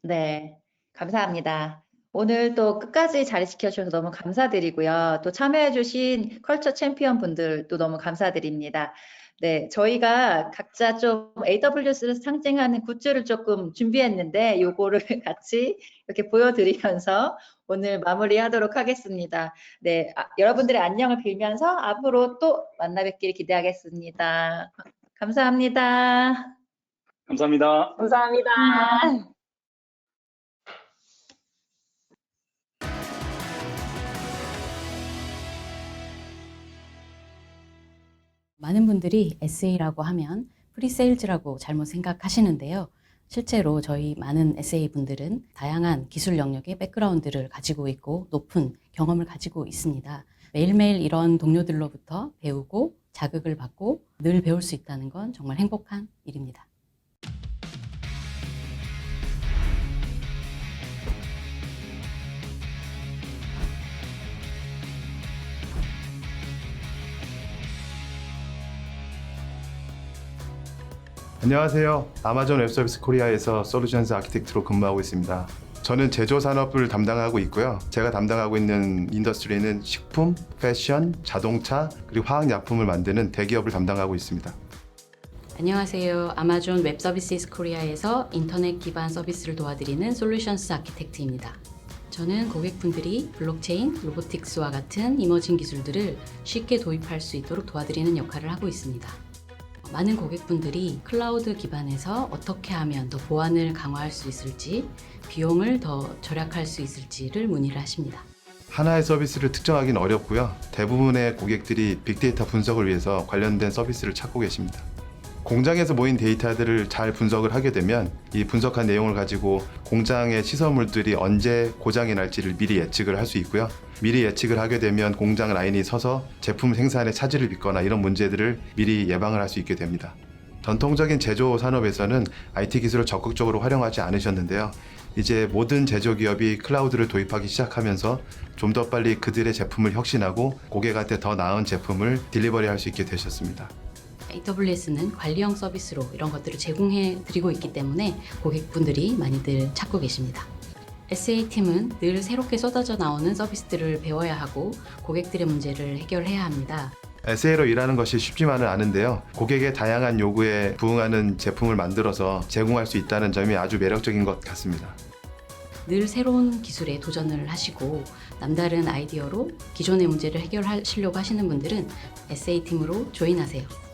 네, 감사합니다. 오늘 또 끝까지 자리 지켜주셔서 너무 감사드리고요. 또 참여해주신 컬처 챔피언 분들도 너무 감사드립니다. 네, 저희가 각자 좀 AWS를 상징하는 굿즈를 조금 준비했는데 요거를 같이 이렇게 보여드리면서 오늘 마무리하도록 하겠습니다. 네, 여러분들의 안녕을 빌면서 앞으로 또 만나 뵙길 기대하겠습니다. 감사합니다. 감사합니다. 감사합니다. 많은 분들이 SA라고 하면 프리세일즈라고 잘못 생각하시는데요. 실제로 저희 많은 SA 분들은 다양한 기술 영역의 백그라운드를 가지고 있고 높은 경험을 가지고 있습니다. 매일매일 이런 동료들로부터 배우고 자극을 받고 늘 배울 수 있다는 건 정말 행복한 일입니다. 안녕하세요. 아마존 웹서비스 코리아에서 솔루션스 아키텍트로 근무하고 있습니다. 저는 제조 산업을 담당하고 있고요. 제가 담당하고 있는 인더스트리는 식품, 패션, 자동차, 그리고 화학약품을 만드는 대기업을 담당하고 있습니다. 안녕하세요. 아마존 웹 서비스 코리아에서 인터넷 기반 서비스를 도와드리는 솔루션스 아키텍트입니다. 저는 고객분들이 블록체인, 로보틱스와 같은 이머징 기술들을 쉽게 도입할 수 있도록 도와드리는 역할을 하고 있습니다. 많은 고객분들이 클라우드 기반에서 어떻게 하면 더 보안을 강화할 수 있을지, 비용을 더 절약할 수 있을지를 문의를 하십니다. 하나의 서비스를 특정하기는 어렵고요. 대부분의 고객들이 빅데이터 분석을 위해서 관련된 서비스를 찾고 계십니다. 공장에서 모인 데이터들을 잘 분석을 하게 되면 이 분석한 내용을 가지고 공장의 시설물들이 언제 고장이 날지를 미리 예측을 할 수 있고요. 미리 예측을 하게 되면 공장 라인이 서서 제품 생산에 차질을 빚거나 이런 문제들을 미리 예방을 할 수 있게 됩니다. 전통적인 제조 산업에서는 IT 기술을 적극적으로 활용하지 않으셨는데요. 이제 모든 제조기업이 클라우드를 도입하기 시작하면서 좀 더 빨리 그들의 제품을 혁신하고 고객한테 더 나은 제품을 딜리버리 할 수 있게 되셨습니다. AWS는 관리형 서비스로 이런 것들을 제공해 드리고 있기 때문에 고객분들이 많이들 찾고 계십니다. SA팀은 늘 새롭게 쏟아져 나오는 서비스들을 배워야 하고 고객들의 문제를 해결해야 합니다. SA로 일하는 것이 쉽지만은 않은데요. 고객의 다양한 요구에 부응하는 제품을 만들어서 제공할 수 있다는 점이 아주 매력적인 것 같습니다. 늘 새로운 기술에 도전을 하시고 남다른 아이디어로 기존의 문제를 해결하시려고 하시는 분들은 SA팀으로 조인하세요.